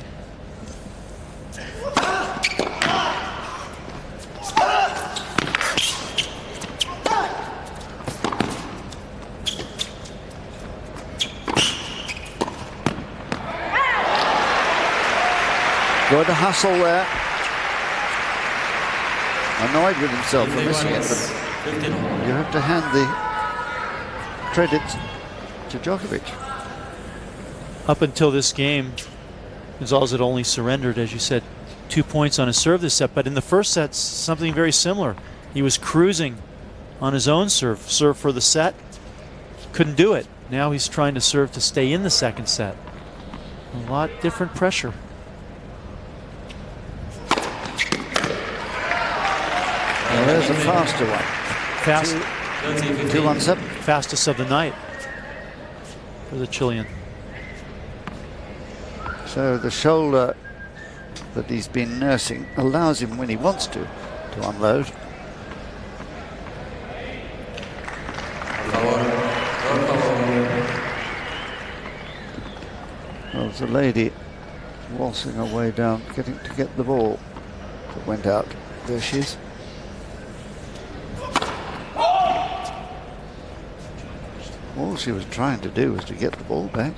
Good hustle there. Annoyed with himself for missing it, but you have to hand the credit to Djokovic. Up until this game, González had only surrendered, as you said, 2 points on his serve this set, but in the first set, something very similar. He was cruising on his own serve for the set, couldn't do it. Now he's trying to serve to stay in the second set. A lot different pressure. Well, there's a faster one. Fast. 2-1-7. Fastest of the night for the Chilean. So the shoulder that he's been nursing allows him, when he wants to unload. Well, there's a lady waltzing her way down, getting to get the ball that went out. There she is. All she was trying to do was to get the ball back.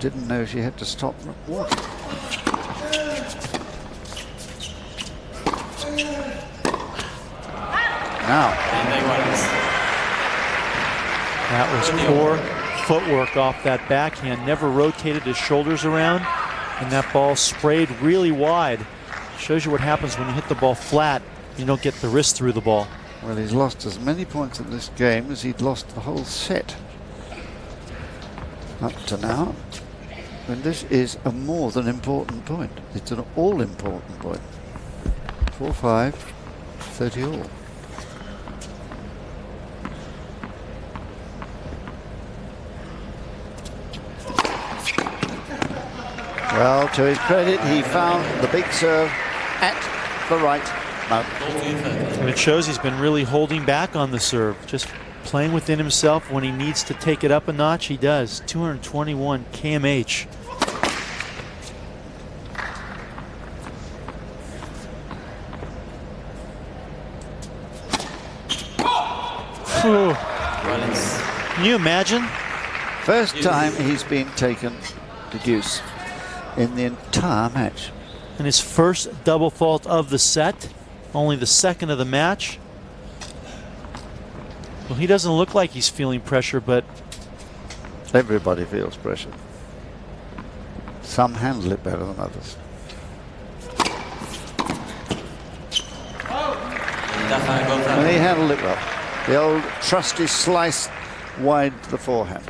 Didn't know she had to stop walking. Now. That was poor footwork off that backhand. Never rotated his shoulders around, and that ball sprayed really wide. Shows you what happens when you hit the ball flat. You don't get the wrist through the ball. Well, he's lost as many points in this game as he'd lost the whole set up to now. And this is a more than important point. It's an all-important point. 4-5, 30 all. Well, to his credit, he found the big serve at the right moment. And it shows he's been really holding back on the serve, just playing within himself. When he needs to take it up a notch, he does. 221 kmh. Can you imagine? First time he's been taken to deuce. in the entire match. And his first double fault of the set, only the second of the match. Well, he doesn't look like he's feeling pressure, but everybody feels pressure. Some handle it better than others. And he handled it well. The old trusty slice wide to the forehand.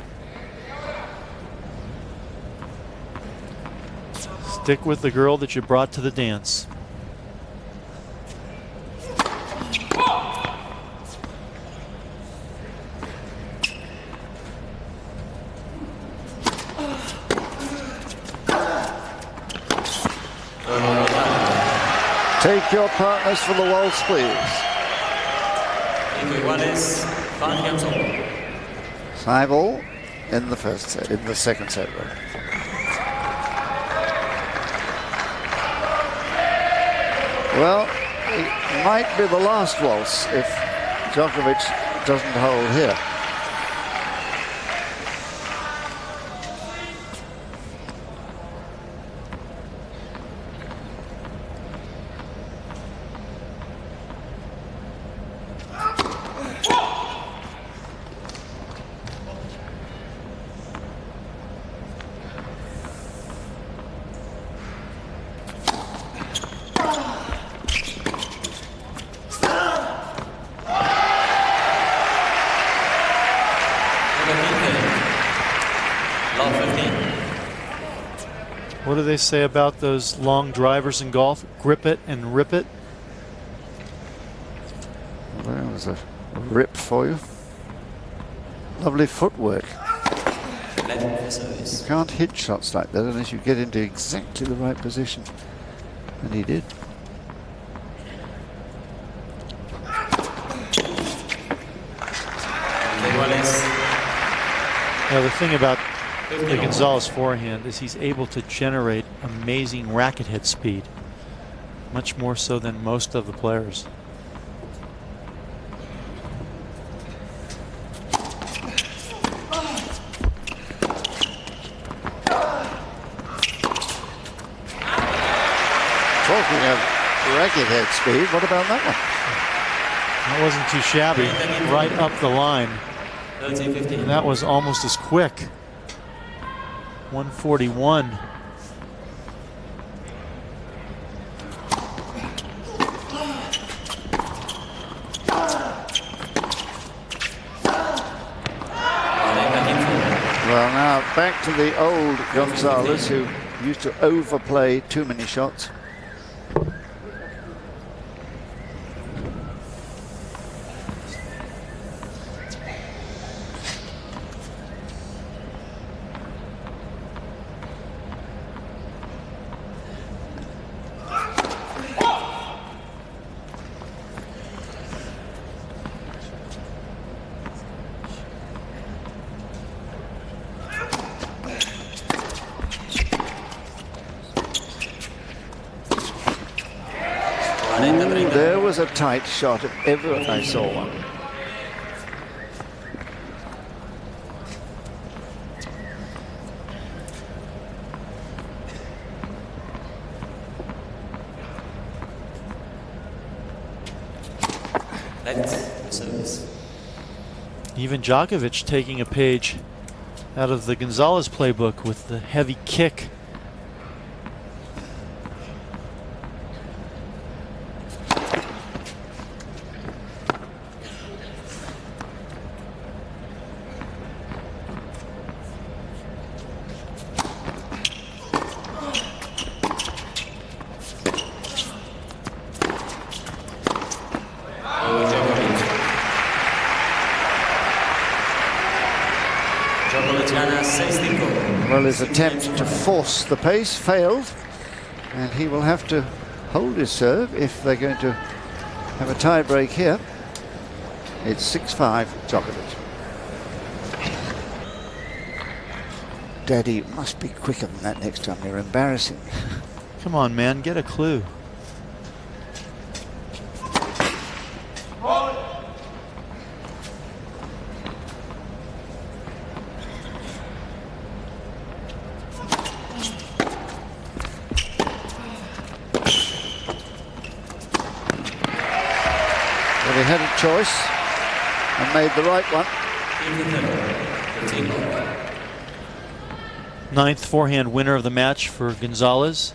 Stick with the girl that you brought to the dance. Take your partners for the waltz, please. Five all in the first set, in the second set. Well, it might be the last waltz if Djokovic doesn't hold here. What do they say about those long drivers in golf? Grip it and rip it. Well, there was a rip for you. Lovely footwork. You can't hit shots like that unless you get into exactly the right position. And he did. Now the thing about the González forehand is he's able to generate amazing racket head speed, much more so than most of the players. Talking of racket head speed, what about that one? That wasn't too shabby, right up the line. And that was almost as quick. 141. Well, now back to the old González, who used to overplay too many shots. There was a tight shot if ever I saw one. Even Djokovic taking a page out of the González playbook with the heavy kick. Well, his attempt to force the pace failed, and he will have to hold his serve if they're going to have a tie break here. It's 6-5 Djokovic. Daddy must be quicker than that next time. They're embarrassing. Come on, man, get a clue. choice and made the right one. Ninth forehand winner of the match for González.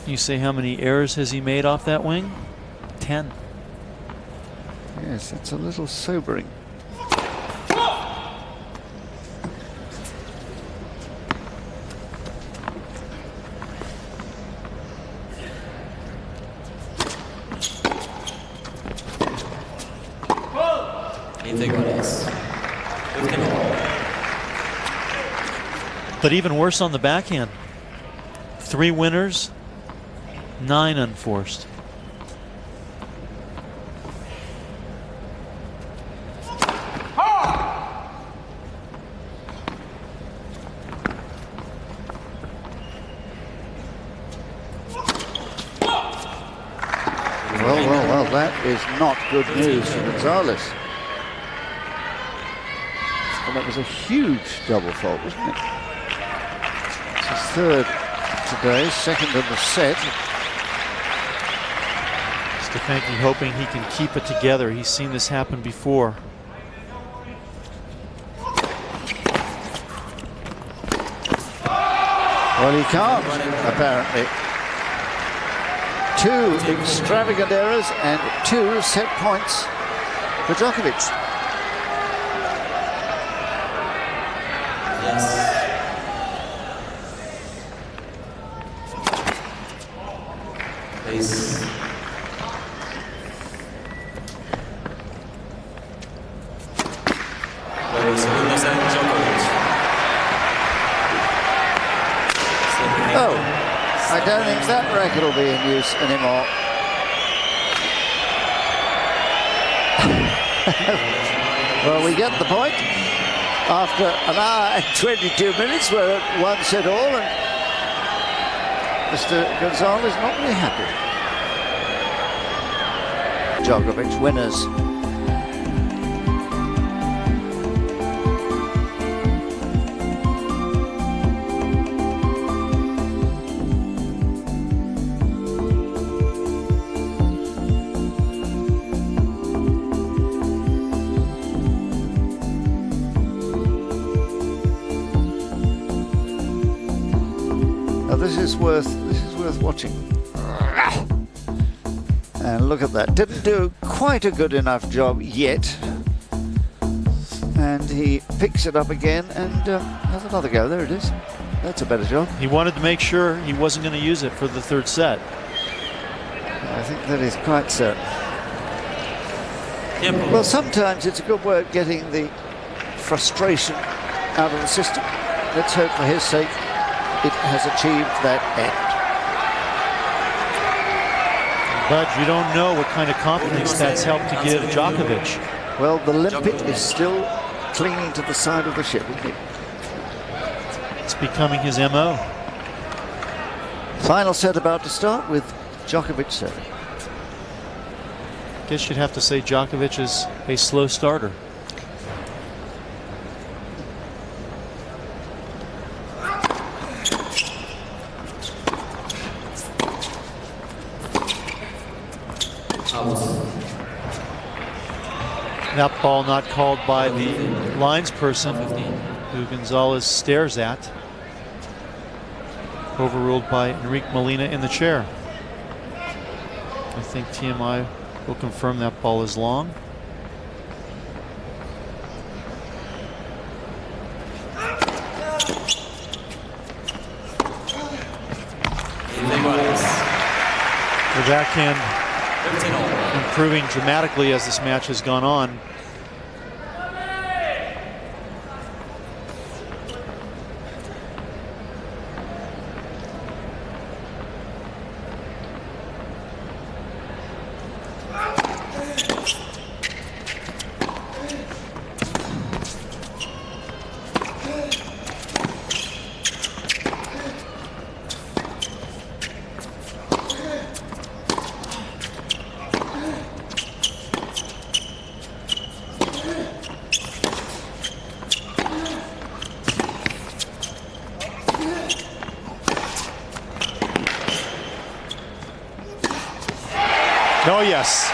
You say how many errors has he made off that wing? 10. Yes, it's a little sobering. But even worse on the backhand. 3 winners, 9 unforced. Well, that is not good news for González. And that was a huge double fault, wasn't it? It's his third today, second in the set. Stefanki hoping he can keep it together. He's seen this happen before. Well, he can't, apparently. 2 extravagant errors and 2 set points for Djokovic. Oh, I don't think that racket will be in use anymore. Well, we get the point. After an hour and 22 minutes, we're at 1 set all, and Mr. González not really happy. Djokovic winners. This is worth watching. And look at that. Didn't do quite a good enough job yet. And he picks it up again and has another go. There it is. That's a better job. He wanted to make sure he wasn't going to use it for the 3rd set. I think that is quite certain. Well, sometimes it's a good way of getting the frustration out of the system. Let's hope for his sake it has achieved that end. But you don't know what kind of confidence that's helped to give Djokovic. Well, the limpet is still clinging to the side of the ship, isn't it? It's becoming his MO. Final set about to start with Djokovic serving. Guess you'd have to say Djokovic is a slow starter. That ball not called by the linesperson who González stares at. Overruled by Enrique Molina in the chair. I think TMI will confirm that ball is long. The backhand improving dramatically as this match has gone on. Oh, yes.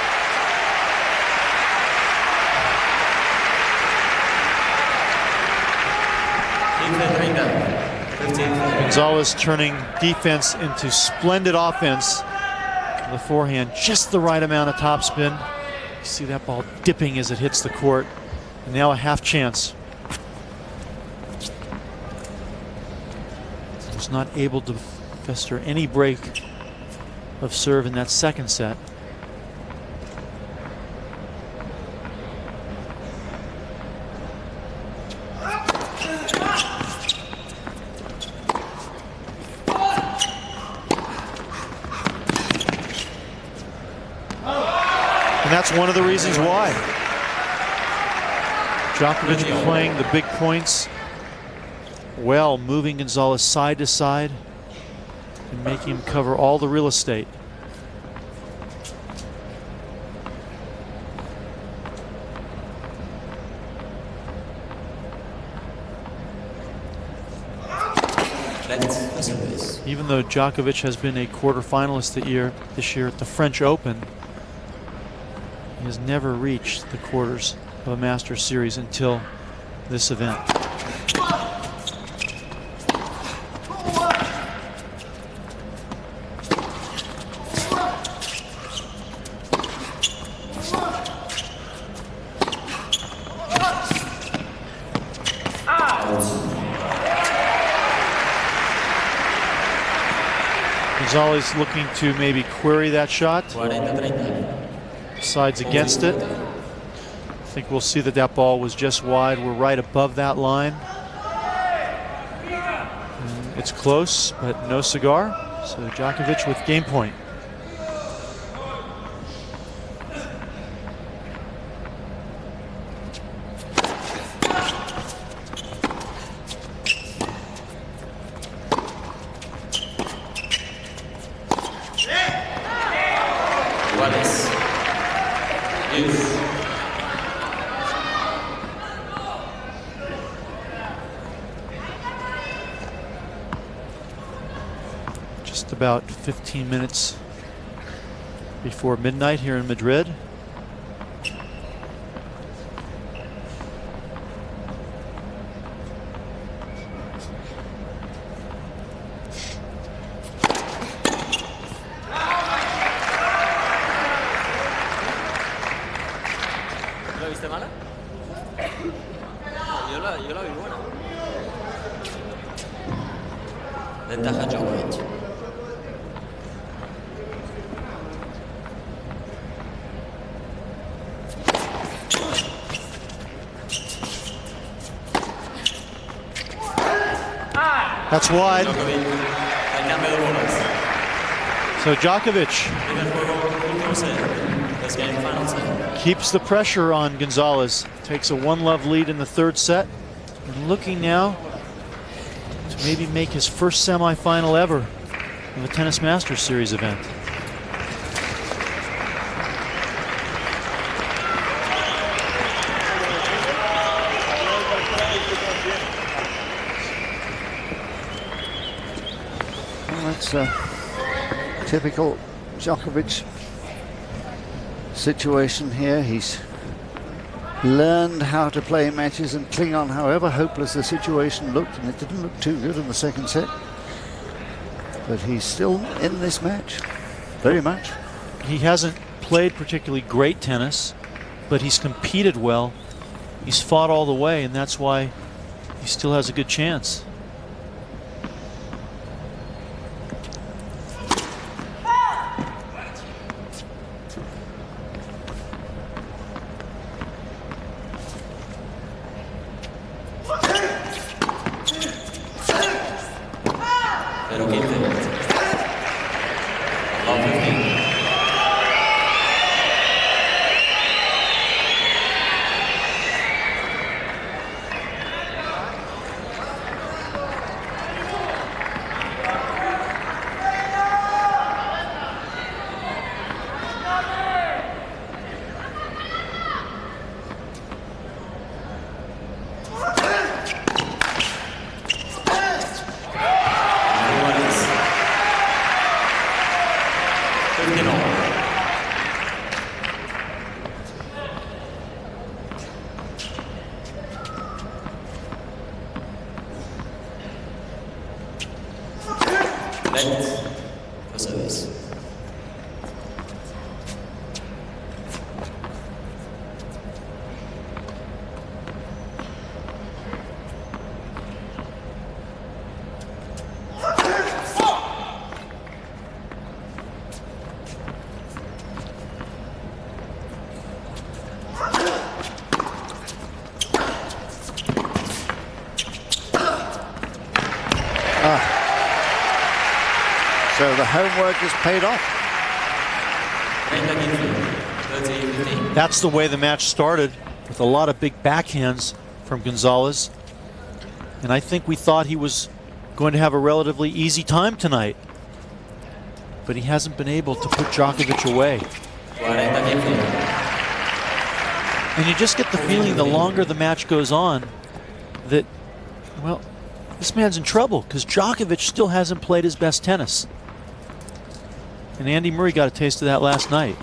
González turning defense into splendid offense. The forehand, just the right amount of topspin. You see that ball dipping as it hits the court. And now a half chance. Was not able to fester any break of serve in that second set. And that's one of the reasons why. Djokovic playing the big points well, moving González side to side and making him cover all the real estate. Even though Djokovic has been a quarterfinalist this year at the French Open, he has never reached the quarters of a Masters series until this event. González looking to maybe query that shot. Decides against it. I think we'll see that that ball was just wide. We're right above that line. And it's close, but no cigar. So Djokovic with game point. Just about 15 minutes before midnight here in Madrid. ¿Lo viste mala? Yo la vi buena. Ventaja Djokovic. That's wide. So Djokovic keeps the pressure on González. Takes a 1-love lead in the third set. And looking now to maybe make his first semifinal ever of a Tennis Masters Series event. That's a typical Djokovic situation here. He's learned how to play matches and cling on however hopeless the situation looked, and it didn't look too good in the second set. But he's still in this match, very much. He hasn't played particularly great tennis, but he's competed well. He's fought all the way, and that's why he still has a good chance. So the homework has paid off. That's the way the match started, with a lot of big backhands from González. And I think we thought he was going to have a relatively easy time tonight. But he hasn't been able to put Djokovic away. And you just get the feeling the longer the match goes on that, well, this man's in trouble, because Djokovic still hasn't played his best tennis. And Andy Murray got a taste of that last night.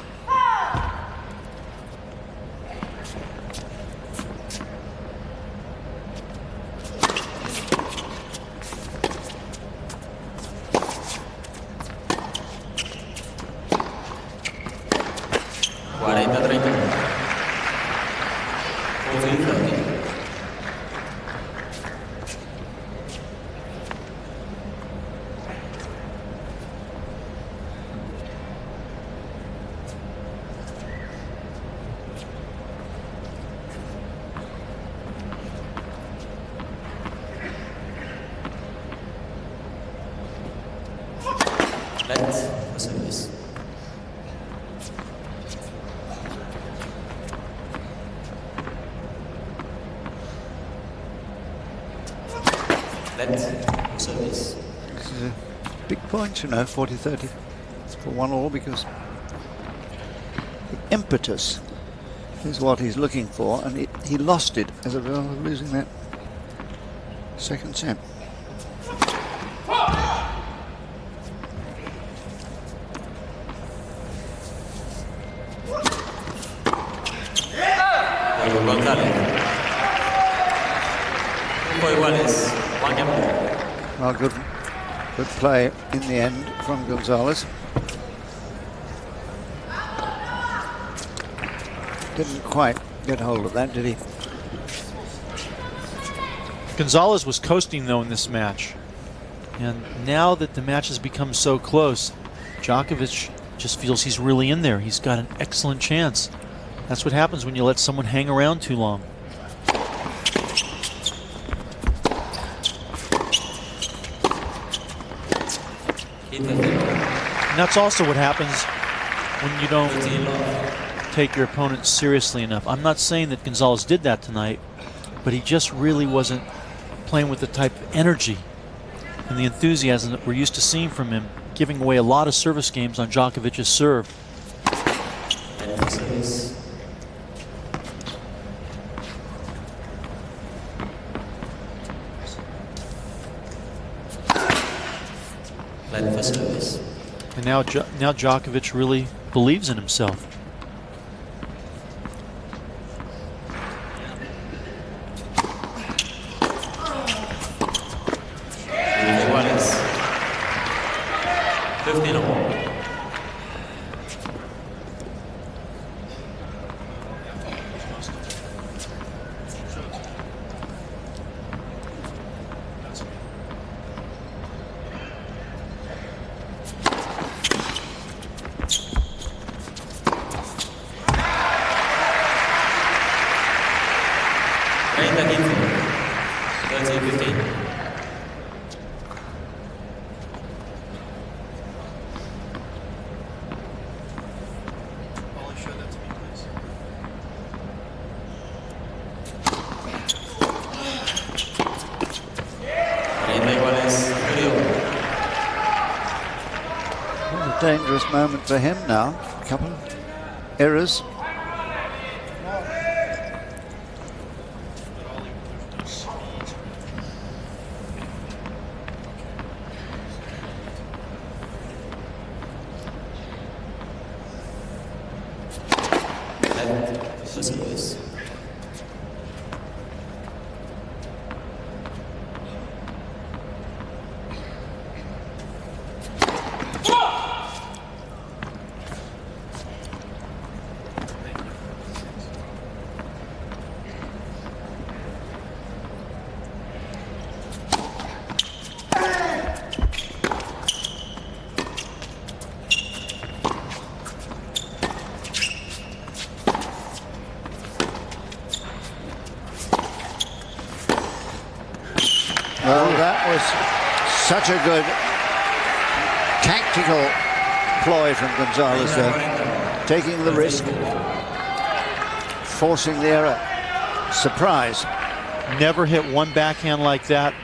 This is a big point, you know, 40-30. It's for 1-all, because the impetus is what he's looking for, and he lost it as a result of losing that second set. González. Well, good play in the end from González. Didn't quite get hold of that, did he? González was coasting, though, in this match. And now that the match has become so close, Djokovic just feels he's really in there. He's got an excellent chance. That's what happens when you let someone hang around too long. And that's also what happens when you don't take your opponent seriously enough. I'm not saying that González did that tonight, but he just really wasn't playing with the type of energy and the enthusiasm that we're used to seeing from him, giving away a lot of service games on Djokovic's serve. And now Djokovic really believes in himself. Dangerous moment for him now. A couple of errors. Well, that was Such a good tactical ploy from González there, taking the risk, forcing the error. Surprise. Never hit one backhand like that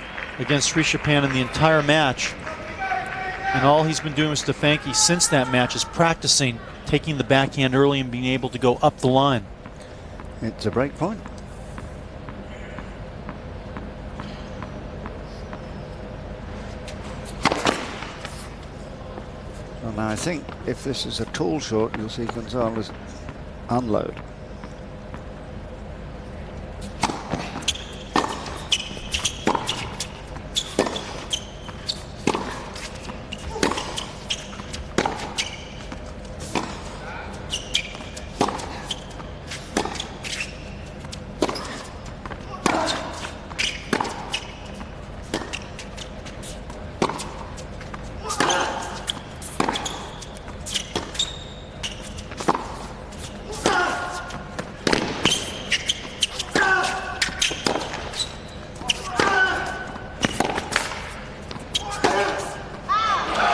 against Rishapan in the entire match. And all he's been doing with Stefanki since that match is practicing taking the backhand early and being able to go up the line. It's a break point. Well, now I think if this is a tall shot, you'll see González unload.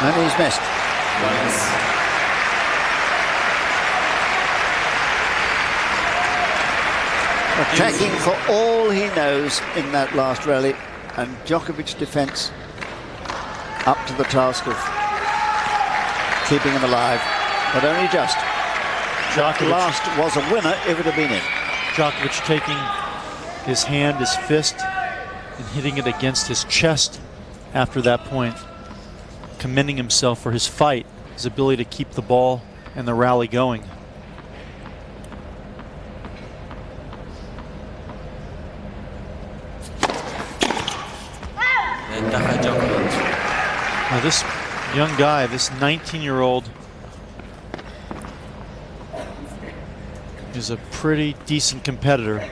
And he's missed. Attacking for all he knows in that last rally, and Djokovic's defence up to the task of keeping him alive, but only just. Djokovic last was a winner if it had been in. Djokovic taking his hand, his fist, and hitting it against his chest after that point, commending himself for his fight, his ability to keep the ball and the rally going. Now this young guy, this 19-year-old, is a pretty decent competitor.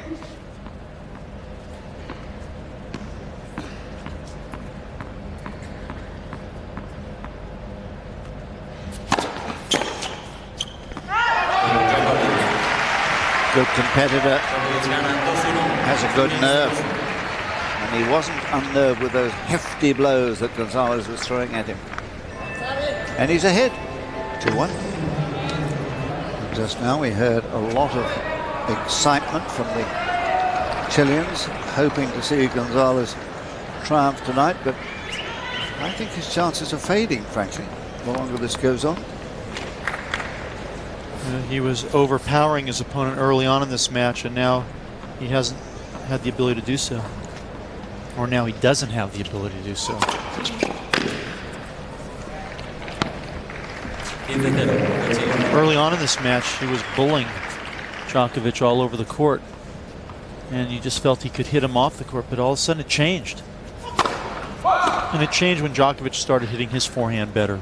Good competitor, has a good nerve, and he wasn't unnerved with those hefty blows that González was throwing at him. And he's ahead, 2-1. Just now we heard a lot of excitement from the Chileans, hoping to see González triumph tonight, but I think his chances are fading, frankly, the longer this goes on. He was overpowering his opponent early on in this match, and now he hasn't had the ability to do so. Or now he doesn't have the ability to do so. Early on in this match, he was bullying Djokovic all over the court, and you just felt he could hit him off the court, but all of a sudden it changed. And it changed when Djokovic started hitting his forehand better.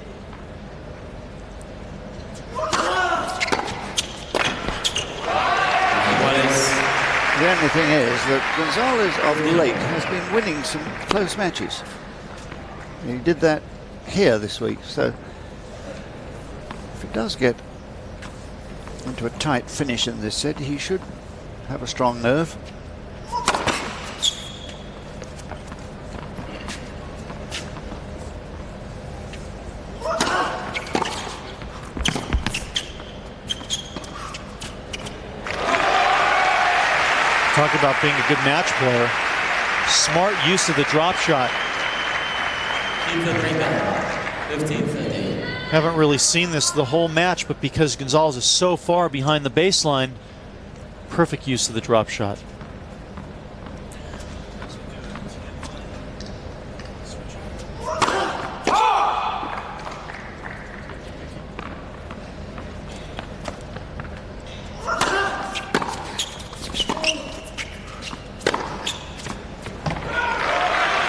The only thing is that González of late has been winning some close matches. He did that here this week, so if it does get into a tight finish in this set, he should have a strong nerve. Talk about being a good match player. Smart use of the drop shot. Haven't really seen this the whole match, but because González is so far behind the baseline, perfect use of the drop shot.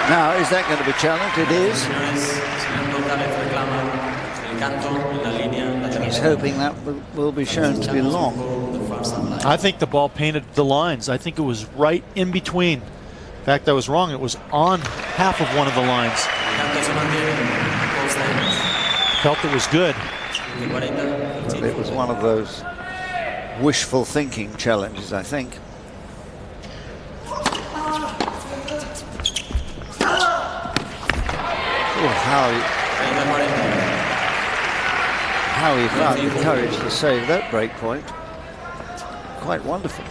Now, is that going to be challenged? It is. He's hoping that will be shown to be long. I think the ball painted the lines. I think it was right in between. In fact, I was wrong. It was on half of one of the lines. Felt it was good. It was one of those wishful thinking challenges, I think. how he found the courage to save that break point. Quite wonderful.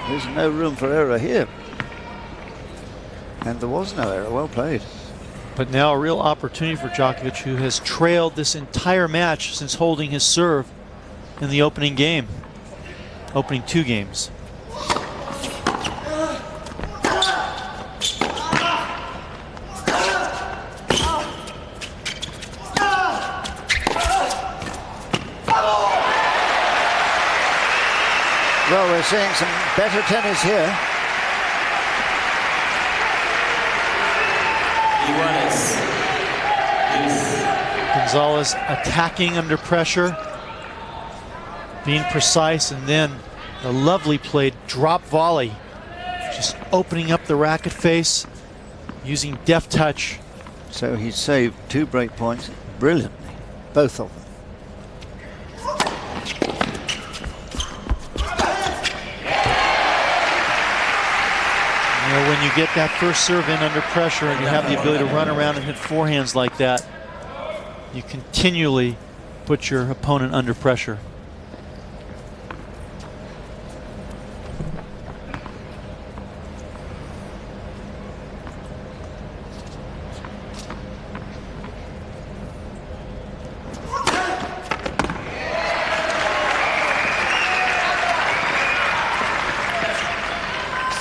There's no room for error here. And there was no error. Well played. But now a real opportunity for Djokovic, who has trailed this entire match since holding his serve in the opening game. Opening 2 games. Well, we're seeing some better tennis here. González attacking under pressure, being precise, and then the lovely played drop volley, just opening up the racket face, using deft touch. So he saved 2 break points brilliantly, both of them. You know, when you get that first serve in under pressure and you have the ability to run around and hit forehands like that, you continually put your opponent under pressure.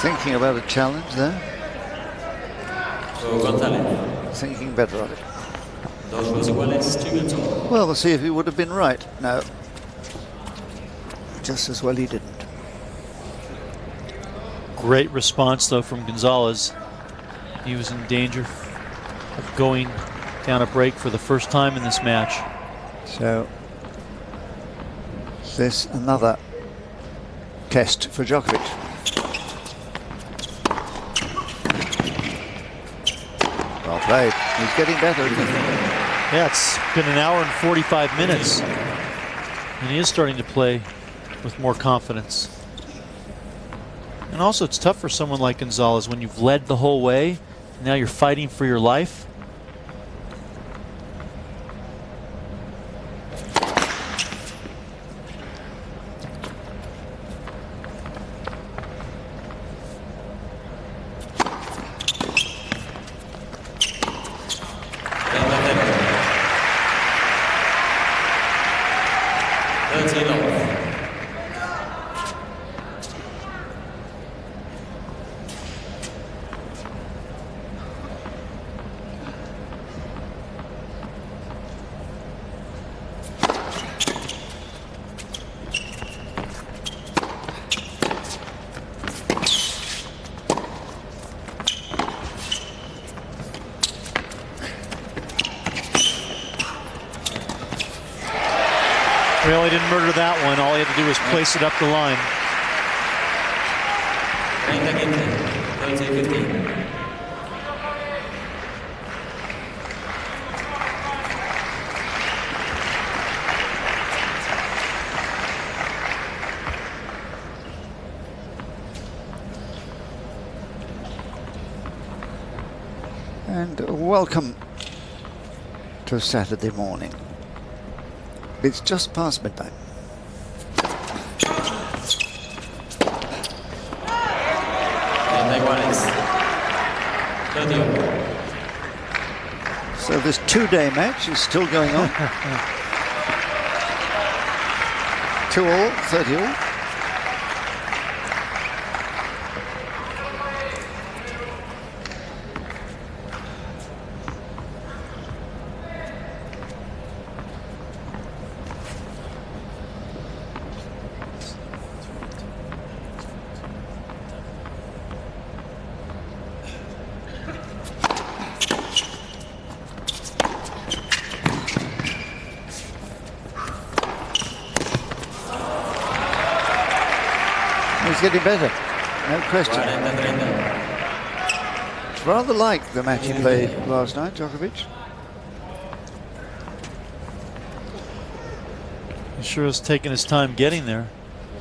Thinking about a challenge there. González. Thinking better of it. 2 juegos iguales, 2-2. Well, we'll see if he would have been right. No. Just as well he didn't. Great response, though, from González. He was in danger of going down a break for the first time in this match. So, this another test for Djokovic. Well played. He's getting better. Yeah, it's been an hour and 45 minutes. And he is starting to play with more confidence. And also, it's tough for someone like González when you've led the whole way. Now you're fighting for your life. Well, he didn't murder that one. All he had to do was place it up the line. And welcome to Saturday morning. It's just past midnight. So this 2-day match is still going on. 2-all, 30-all. He's getting better, no question. It's rather like the match he played last night, Djokovic. He sure has taken his time getting there.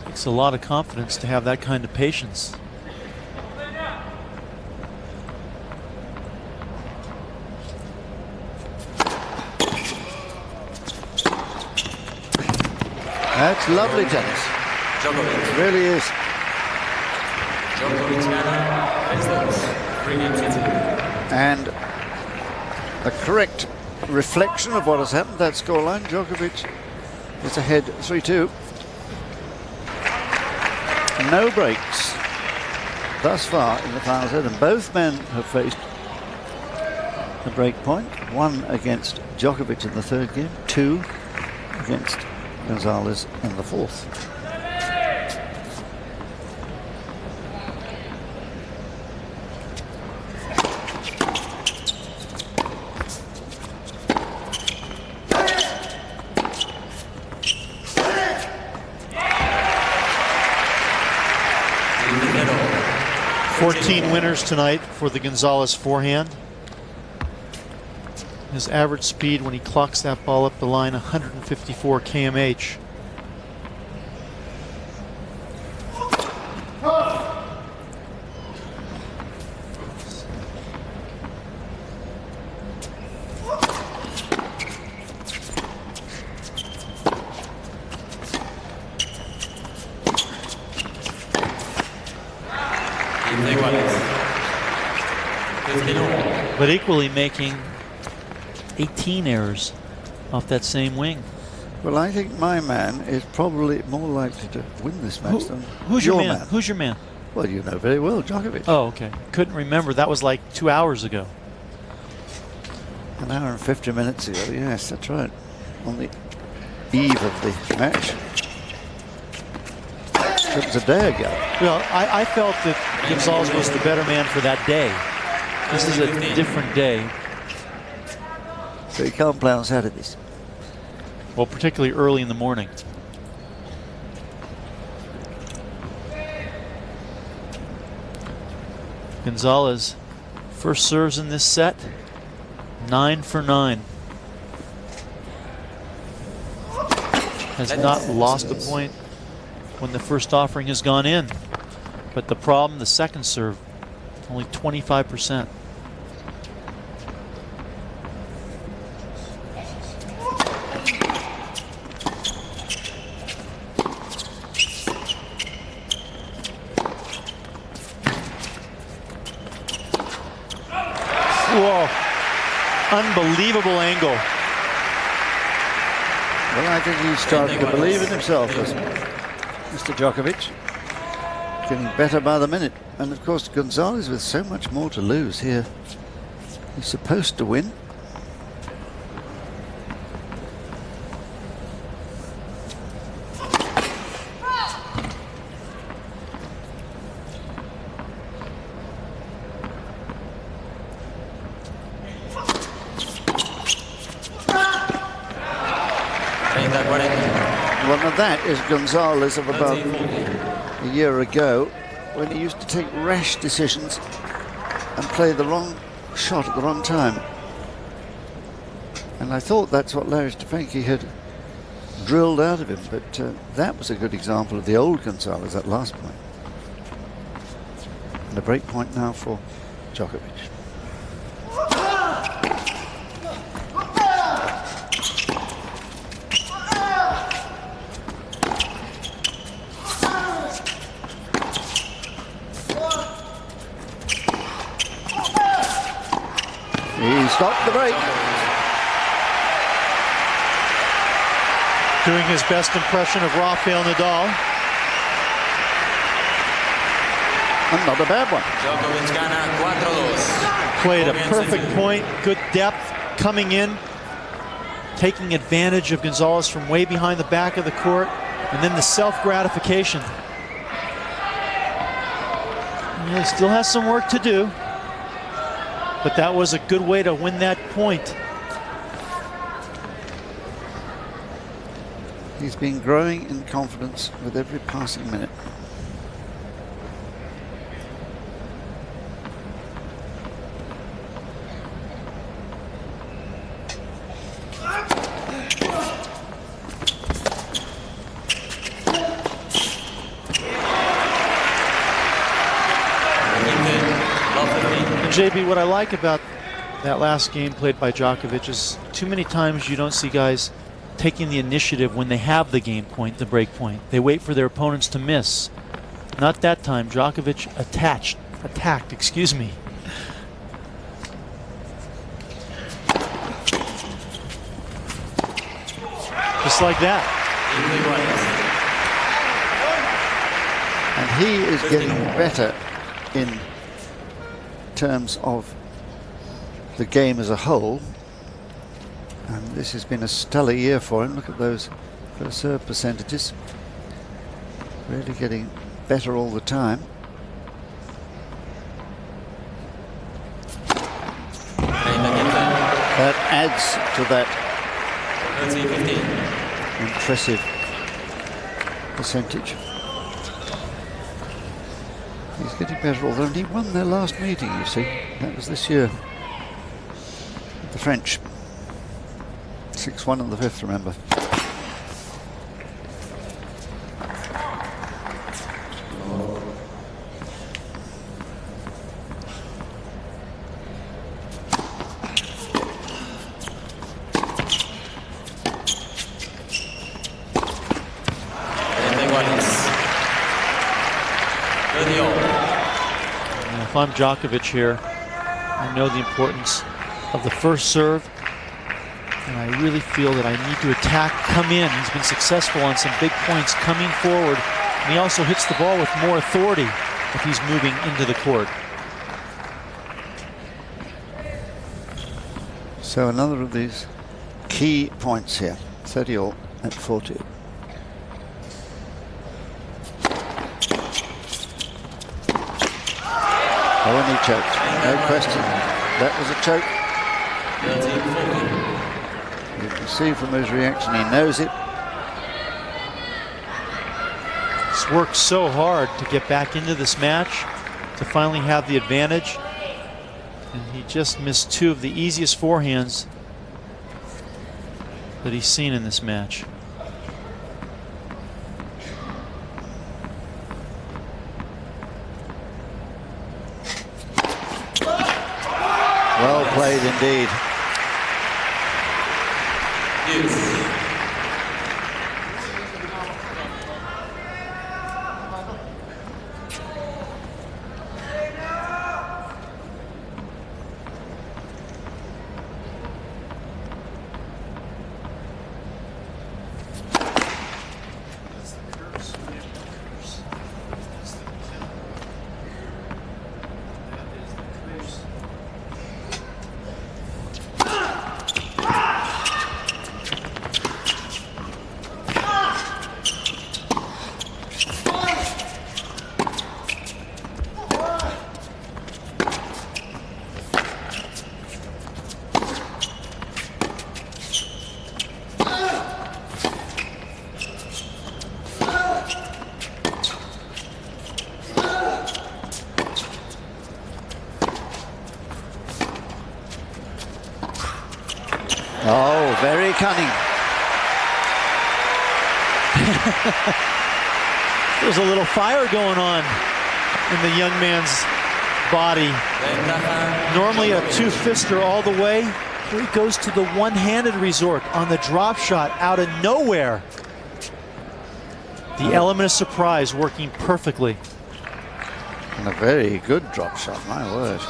Takes a lot of confidence to have that kind of patience. That's lovely tennis. Djokovic. It really is. Djokovic gana 3 games in. And a correct reflection of what has happened, that scoreline. Djokovic is ahead 3-2. No breaks thus far in the final set, and both men have faced a break point. One against Djokovic in the third game, two against González in the fourth. Winners tonight for the González forehand. His average speed when he clocks that ball up the line, 154 km/h. But equally making 18 errors off that same wing. Well, I think my man is probably more likely to win this match than who's your your man? Who's your man? Well, you know very well, Djokovic. Oh, okay. Couldn't remember. That was like 2 hours ago. An hour and 50 minutes ago, yes, that's right. On the eve of the match. It was a day ago. Well, I felt that González was the better man for that day. This is a different day. So you can't play on Saturdays? Well, particularly early in the morning. González first serves in this set, 9 for 9. Has not lost a point when the first offering has gone in. But the problem, the second serve, only 25%. Whoa, unbelievable angle. Well, I think he's starting to believe in himself, Mr. Djokovic. Getting better by the minute. And of course, González with so much more to lose here. He's supposed to win. Well, now that is González of about a year ago, when he used to take rash decisions and play the wrong shot at the wrong time. And I thought that's what Larry Stefanki had drilled out of him, but that was a good example of the old González, that last point. And a break point now for Djokovic. He stopped the break. Doing his best impression of Rafael Nadal. And not a bad one. Played a perfect point, good depth, coming in, taking advantage of González from way behind the back of the court, and then the self-gratification. He still has some work to do, but that was a good way to win that point. He's been growing in confidence with every passing minute. JB, what I like about that last game played by Djokovic is too many times you don't see guys taking the initiative when they have the game point, the break point. They wait for their opponents to miss. Not that time. Djokovic attacked, excuse me. Just like that. And he is getting better in terms of the game as a whole. And this has been a stellar year for him. Look at those first serve percentages. Really getting better all the time. That adds to that impressive percentage. He's getting better, although he won their last meeting, you see. That was this year. The French. 6-1 in the fifth, remember. If I'm Djokovic here, I know the importance of the first serve, and I really feel that I need to attack, come in. He's been successful on some big points coming forward, and he also hits the ball with more authority if he's moving into the court. So another of these key points here. 30-all at 40. Oh, and he choked. No question. That was a choke. You can see from his reaction, he knows it. He's worked so hard to get back into this match, to finally have the advantage. And he just missed two of the easiest forehands that he's seen in this match. Well played indeed. Oh, very cunning. There's a little fire going on in the young man's body. Normally a two-fister all the way. Here he goes to the one-handed resort on the drop shot out of nowhere. The element of surprise working perfectly. And a very good drop shot, my word.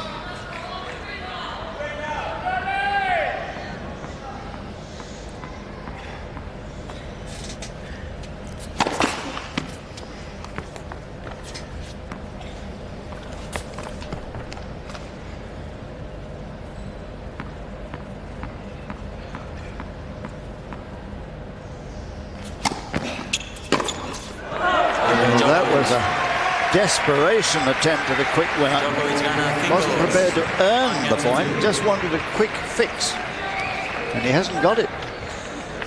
Desperation attempt at a quick winner. Wasn't prepared to earn the point, just wanted a quick fix. And he hasn't got it.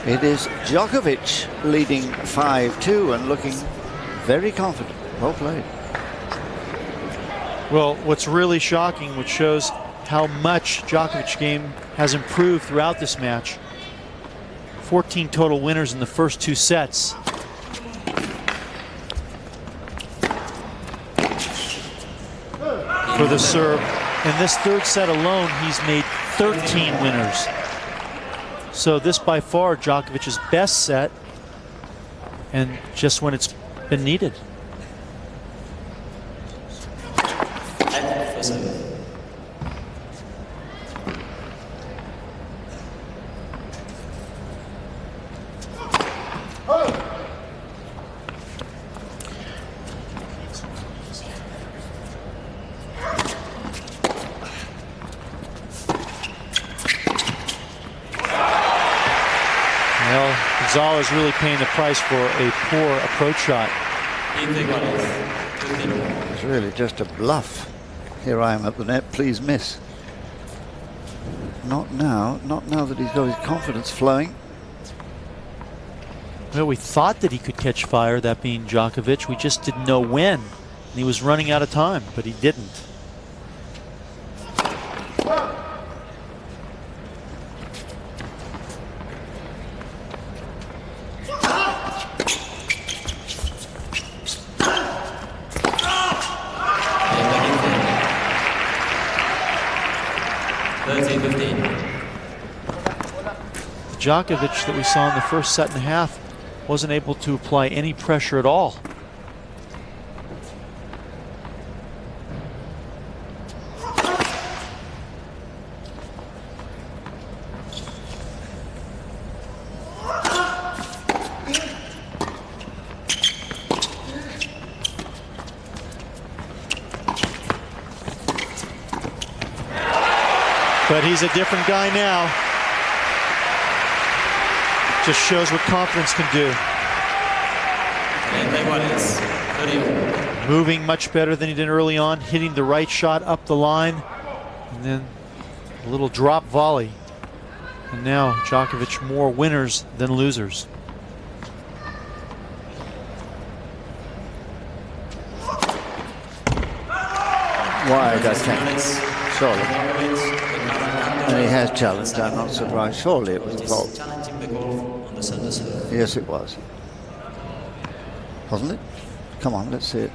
It is Djokovic leading 5-2 and looking very confident. Well played. Well, what's really shocking, which shows how much Djokovic's game has improved throughout this match. 14 total winners in the first two sets. For the serve. In this third set alone, he's made 13 winners. So this by far Djokovic's best set, and just when it's been needed. González really paying the price for a poor approach shot. It's really just a bluff. Here I am at the net, please miss. Not now that he's got his confidence flowing. Well, we thought that he could catch fire, that being Djokovic. We just didn't know when. And he was running out of time, but he didn't. Djokovic that we saw in the first set and a half wasn't able to apply any pressure at all. But he's a different guy now. Just shows what confidence can do. Moving much better than he did early on, hitting the right shot up the line, and then a little drop volley. And now Djokovic more winners than losers. Wide, I think. Surely. And he has challenged, I'm not surprised. Surely it was a fault. Yes, it was. Wasn't it? Come on, let's see it.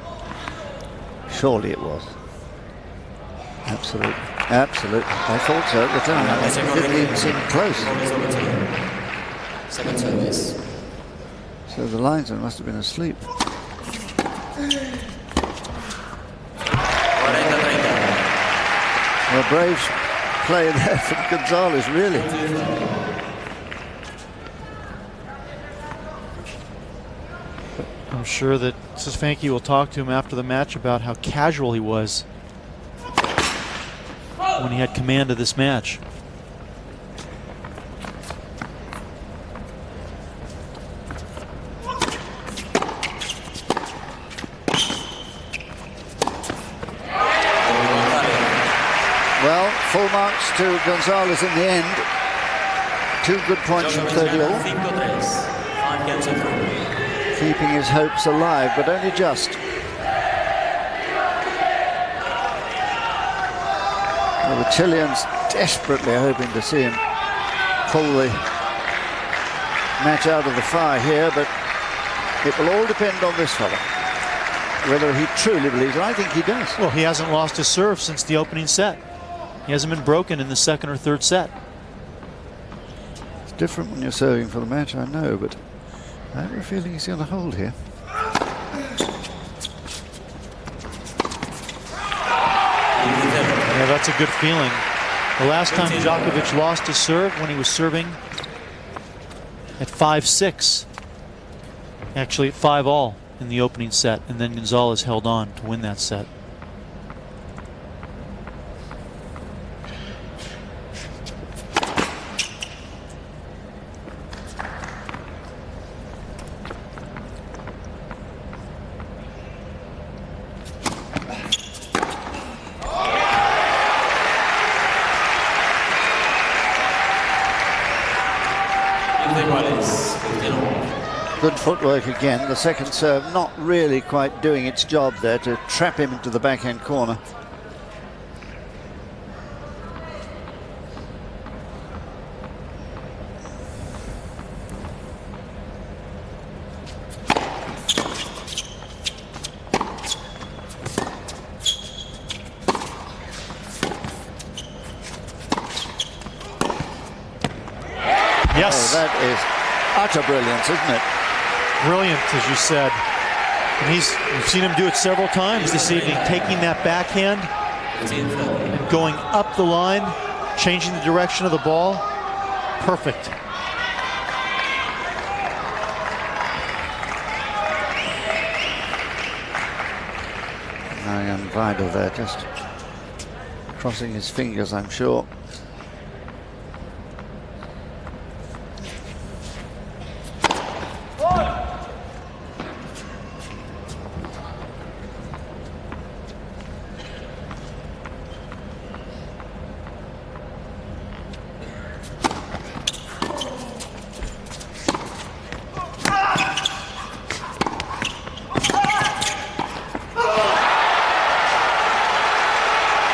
Surely it was. Absolutely. Absolutely. I thought so at the time. It didn't even seem close. So the linesman must have been asleep. Well, brave play there from González, really. I'm sure that Stefanski will talk to him after the match about how casual he was when he had command of this match. Well, full marks to González in the end. 2 good points from 30 all. Keeping his hopes alive, but only just. Well, the Chileans desperately hoping to see him pull the match out of the fire here, but it will all depend on this fella, whether he truly believes it. I think he does. Well, he hasn't lost his serve since the opening set. He hasn't been broken in the second or third set. It's different when you're serving for the match, I know, but I have a feeling he's going to hold here. Yeah, that's a good feeling. The last time Djokovic lost his serve when he was serving at 5-6. Actually at 5-all in the opening set, and then González held on to win that set. Good footwork again. The second serve not really quite doing its job there to trap him into the backhand corner. Yes. Oh, that is utter brilliance, isn't it? Brilliant, as you said. And we've seen him do it several times this evening, taking that backhand and going up the line, changing the direction of the ball. Perfect. Marian Vidal there, just crossing his fingers, I'm sure.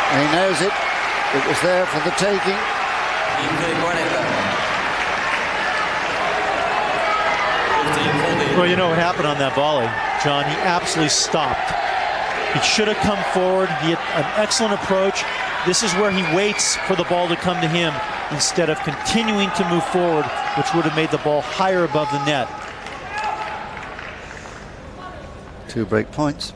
He knows it. It was there for the taking. Well, you know what happened on that volley, John? He absolutely stopped. He should have come forward. He had an excellent approach. This is where he waits for the ball to come to him instead of continuing to move forward, which would have made the ball higher above the net. 2 break points.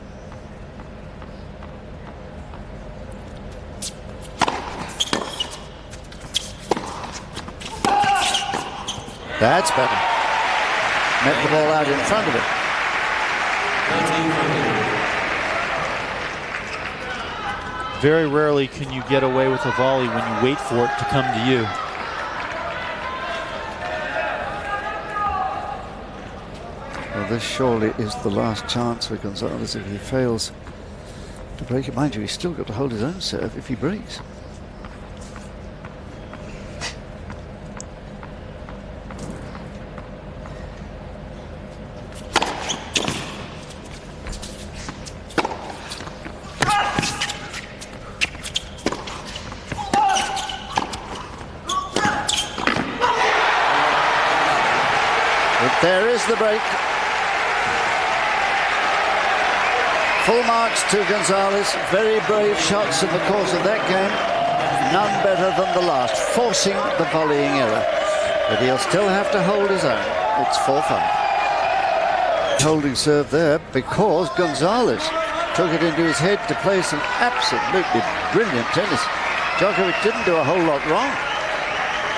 That's better. Met the ball out in front of it. Very rarely can you get away with a volley when you wait for it to come to you. Well, this surely is the last chance for González if he fails to break it. Mind you, he's still got to hold his own serve if he breaks. There is the break. Full marks to González. Very brave shots in the course of that game. None better than the last, forcing the volleying error. But he'll still have to hold his own. It's 4-5. Holding serve there because González took it into his head to play some absolutely brilliant tennis. Djokovic didn't do a whole lot wrong.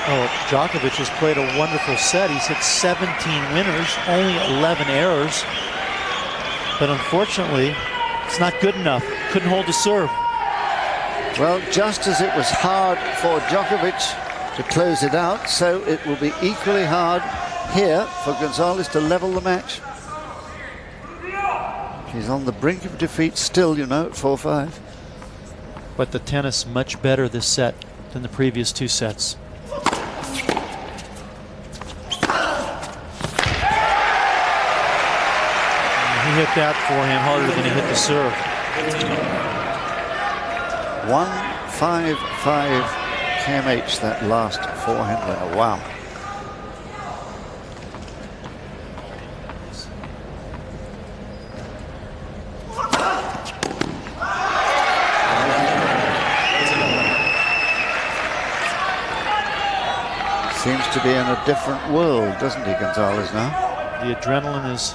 Oh, Djokovic has played a wonderful set. He's hit 17 winners, only 11 errors. But unfortunately, it's not good enough. Couldn't hold the serve. Well, just as it was hard for Djokovic to close it out, so it will be equally hard here for González to level the match. He's on the brink of defeat still, you know, at 4-5. But the tennis much better this set than the previous 2 sets. He hit that forehand harder than he hit the serve. 1-5-5 KMH, that last forehand winner. Wow. Seems to be in a different world, doesn't he, González, now? The adrenaline is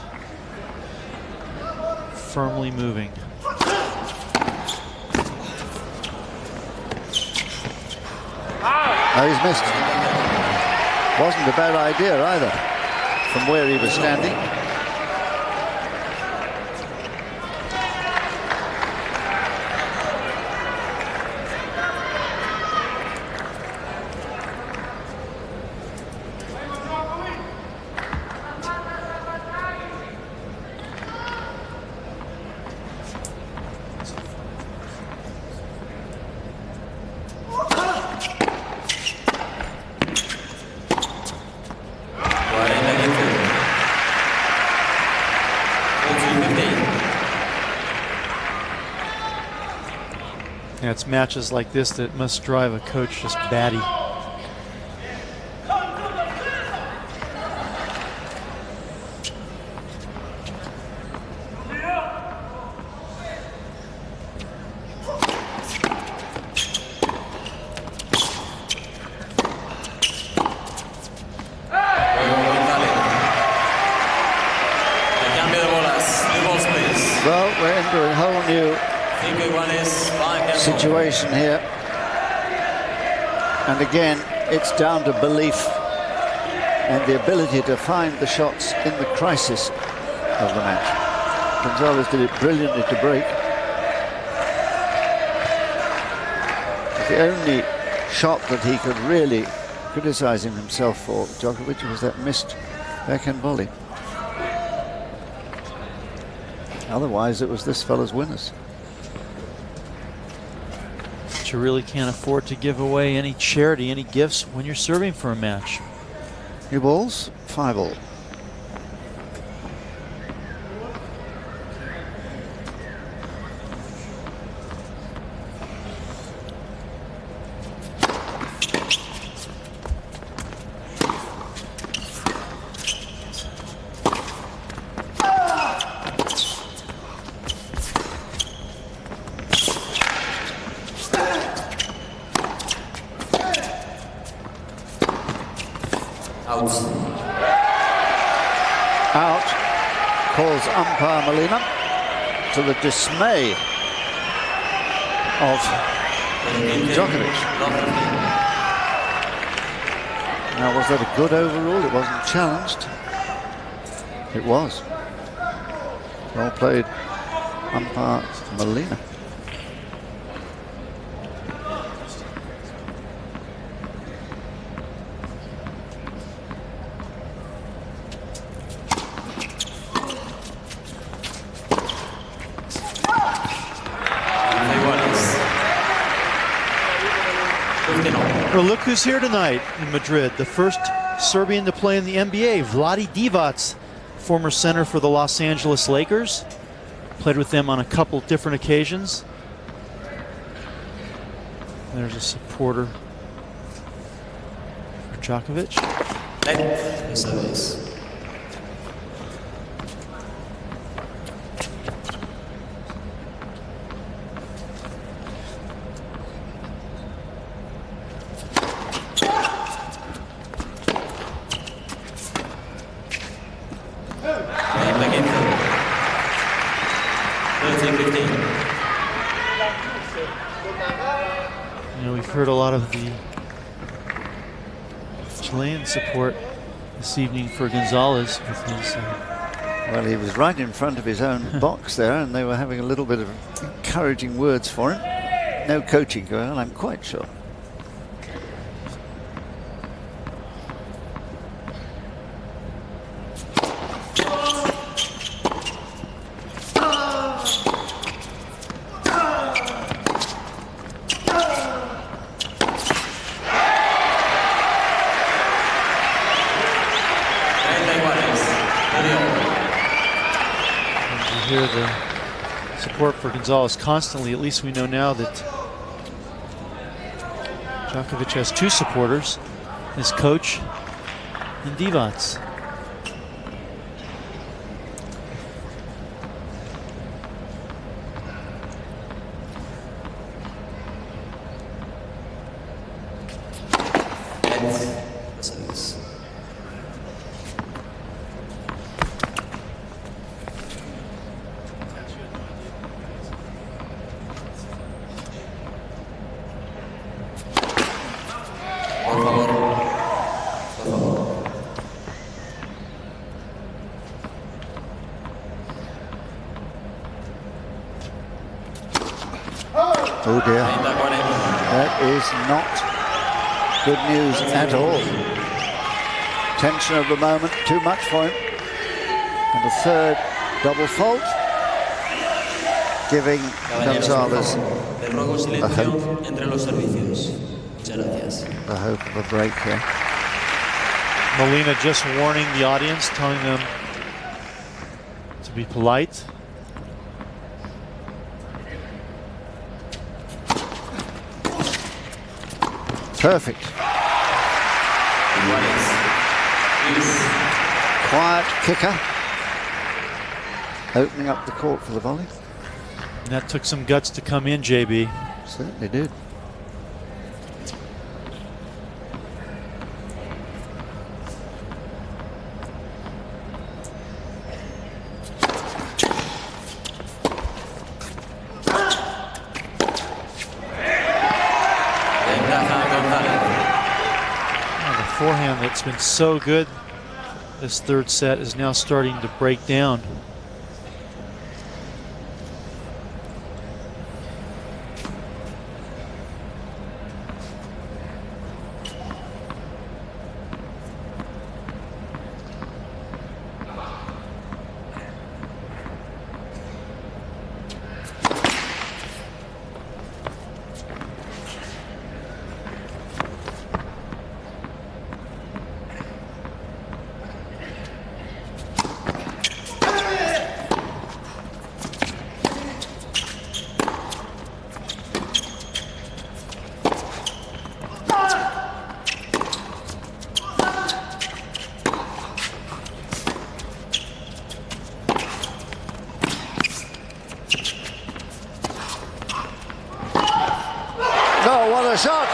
firmly moving. Oh, he's missed. Wasn't a bad idea either from where he was standing. Yeah, it's matches like this that must drive a coach just batty. situation here. And again, it's down to belief and the ability to find the shots in the crisis of the match. González did it brilliantly to break. The only shot that he could really criticize himself for, Djokovic, was that missed backhand volley. Otherwise, it was this fella's winners. But you really can't afford to give away any charity, any gifts when you're serving for a match. New balls, 5-all. Out, calls umpire Molina, to the dismay of Djokovic. Now, was that a good overrule? It wasn't challenged. It was. Well played, umpire Molina. Well, look who's here tonight in Madrid. The first Serbian to play in the NBA, Vlade Divac, former center for the Los Angeles Lakers. Played with them on a couple different occasions. There's a supporter for Djokovic. You know, we've heard a lot of the Chilean support this evening for González with his. Well, he was right in front of his own box there, and they were having a little bit of encouraging words for him. No coaching going on, I'm quite sure. Hear the support for González constantly. At least we know now that Djokovic has two supporters, his coach and Divac. Oh dear, that is not good news at all. Tension of the moment, too much for him. And a third double fault, giving González the hope of a break here. Molina just warning the audience, telling them to be polite. Perfect. Quiet kicker. Opening up the court for the volley. And that took some guts to come in, JB. Certainly did. forehand that's been so good this third set is now starting to break down. Shot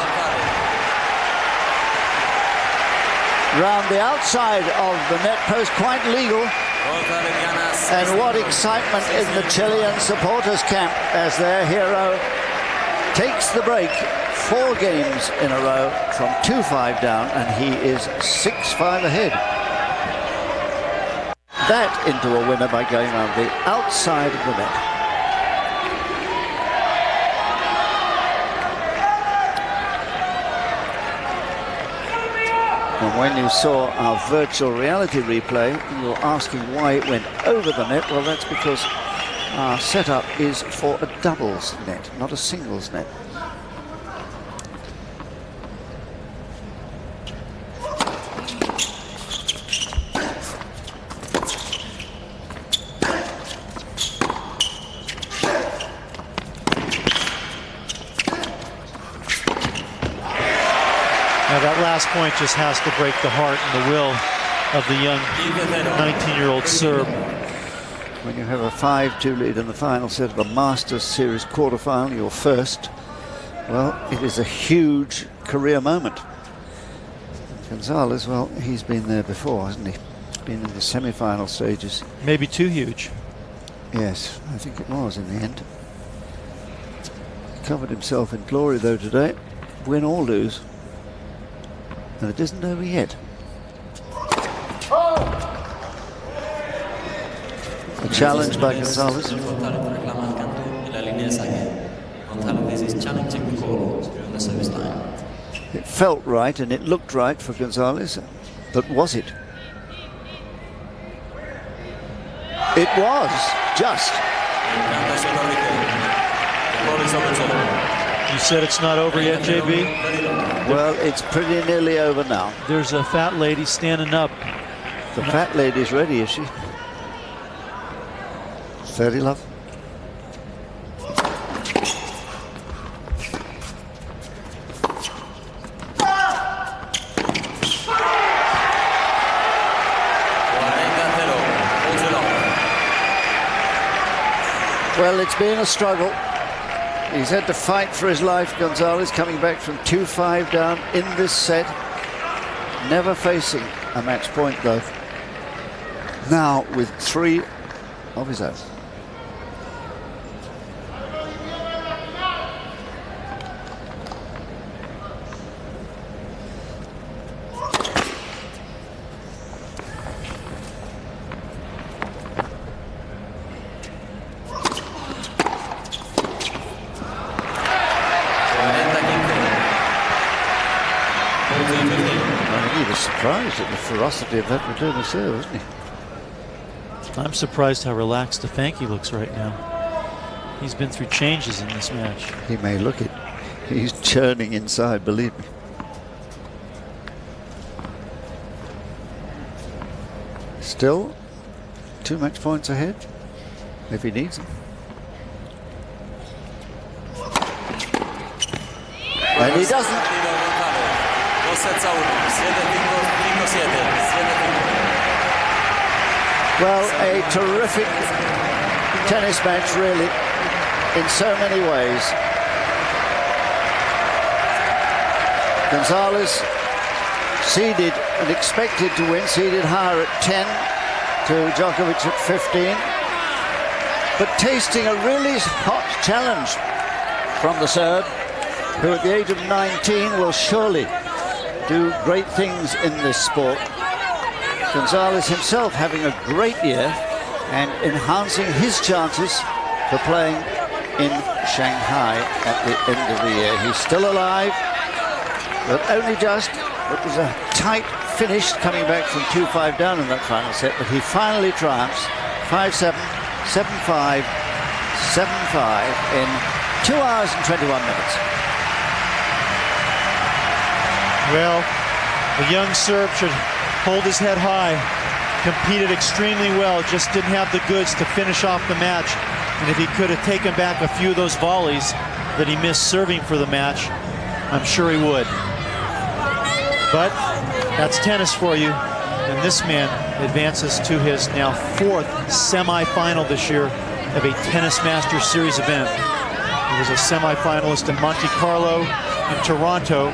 round the outside of the net post, quite legal. And what excitement in the Chilean supporters camp as their hero takes the break 4 games in a row from 2-5 down, and he is 6-5 ahead. That into a winner by going around the outside of the net. And when you saw our virtual reality replay, you were asking why it went over the net. Well, that's because our setup is for a doubles net, not a singles net. That last point just has to break the heart and the will of the young 19-year-old Serb. When you have a 5-2 lead in the final set of a Masters Series quarterfinal, your first, well, it is a huge career moment. González, well, he's been there before, hasn't he? Been in the semi-final stages. Maybe too huge. Yes, I think it was in the end. He covered himself in glory, though, today. Win or lose. And it isn't over yet. A challenge by González. It felt right and it looked right for González, but was it? It was, just. You said it's not over yet, JB? Well, it's pretty nearly over now. There's a fat lady standing up. The fat lady's ready, is she? 30 love. Well, it's been a struggle. He's had to fight for his life, González, coming back from 2-5 down in this set. Never facing a match point, though. Now with 3 of his own. Surprised at the ferocity of that return of serve, isn't he? I'm surprised how relaxed Stefanki looks right now. He's been through changes in this match. He may look it. He's churning inside, believe me. Still 2 match points ahead, if he needs them. And he doesn't. Well, a terrific tennis match, really, in so many ways. González seeded and expected to win, seeded higher at 10 to Djokovic at 15, but tasting a really hot challenge from the Serb, who at the age of 19 will surely do great things in this sport. González himself having a great year and enhancing his chances for playing in Shanghai at the end of the year. He's still alive, but only just. It was a tight finish coming back from 2-5 down in that final set, but he finally triumphs 5-7, 7-5, 7-5 in 2 hours and 21 minutes. Well, the young Serb should hold his head high. Competed extremely well, just didn't have the goods to finish off the match. And if he could have taken back a few of those volleys that he missed serving for the match, I'm sure he would. But that's tennis for you. And this man advances to his now 4th semifinal this year of a Tennis Masters Series event. He was a semifinalist in Monte Carlo and Toronto,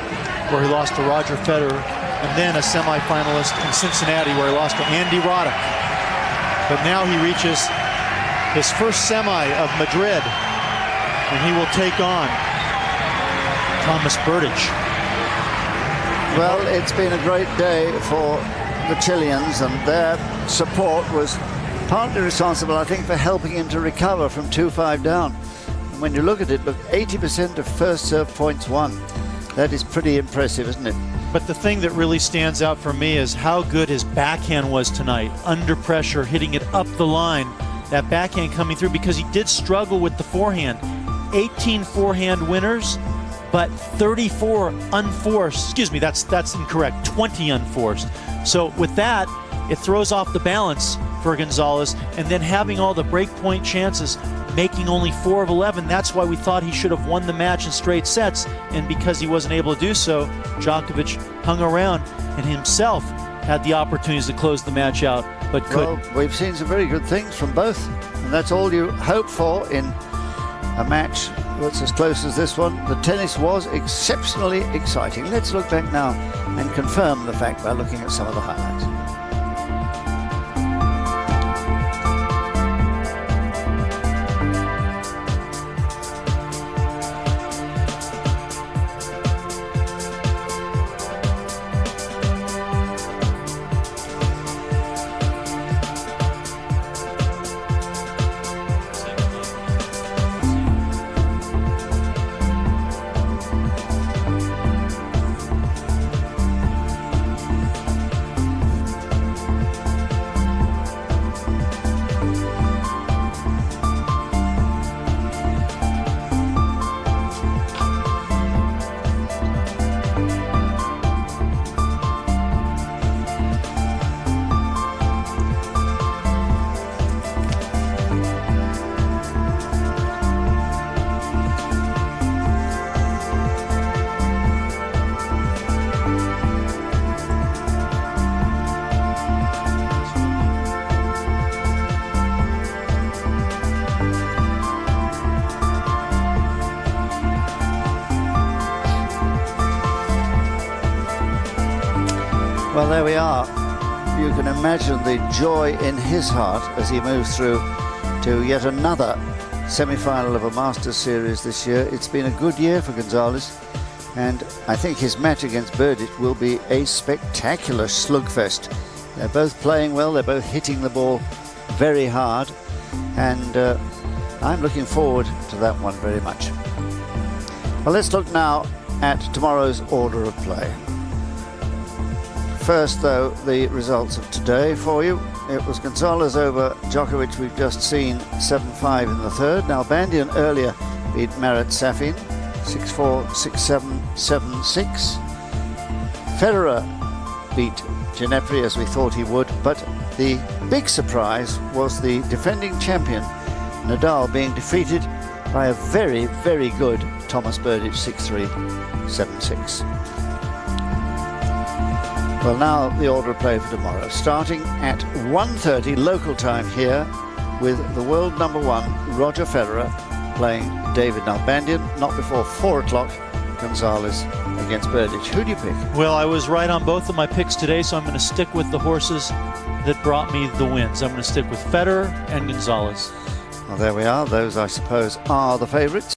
where he lost to Roger Federer, and then a semifinalist in Cincinnati, where he lost to Andy Roddick. But now he reaches his first semi of Madrid, and he will take on Thomas Berdych. Well, it's been a great day for the Chileans, and their support was partly responsible, I think, for helping him to recover from 2-5 down. And when you look at it, look, 80% of first serve points won. That is pretty impressive, isn't it? But the thing that really stands out for me is how good his backhand was tonight. Under pressure, hitting it up the line. That backhand coming through, because he did struggle with the forehand. 18 forehand winners, but 34 unforced. Excuse me, that's incorrect. 20 unforced. So with that, it throws off the balance for González, and then having all the breakpoint chances, making only 4 of 11. That's why we thought he should have won the match in straight sets, and because he wasn't able to do so, Djokovic hung around and himself had the opportunities to close the match out, but couldn't. Well, we've seen some very good things from both, and that's all you hope for in a match that's as close as this one. The tennis was exceptionally exciting. Let's look back now and confirm the fact by looking at some of the highlights. Well, there we are. You can imagine the joy in his heart as he moves through to yet another semi-final of a Masters Series this year. It's been a good year for González, and I think his match against Berdych will be a spectacular slugfest. They're both playing well, they're both hitting the ball very hard, and I'm looking forward to that one very much. Well, let's look now at tomorrow's order of play. First, though, the results of today for you. It was González over Djokovic, we've just seen 7-5 in the third. Now, Bandian earlier beat Marat Safin 6-4, 6-7, 7-6. Federer beat Ginepri as we thought he would, but the big surprise was the defending champion Nadal being defeated by a very, very good Thomas Berdych 6-3, 7-6. Well, now the order of play for tomorrow, starting at 1:30 local time here with the world #1 Roger Federer playing David Nalbandian. Not before 4 o'clock, González against Berdych. Who do you pick? Well, I was right on both of my picks today, so I'm going to stick with the horses that brought me the wins. I'm going to stick with Federer and González. Well, there we are. Those, I suppose, are the favourites.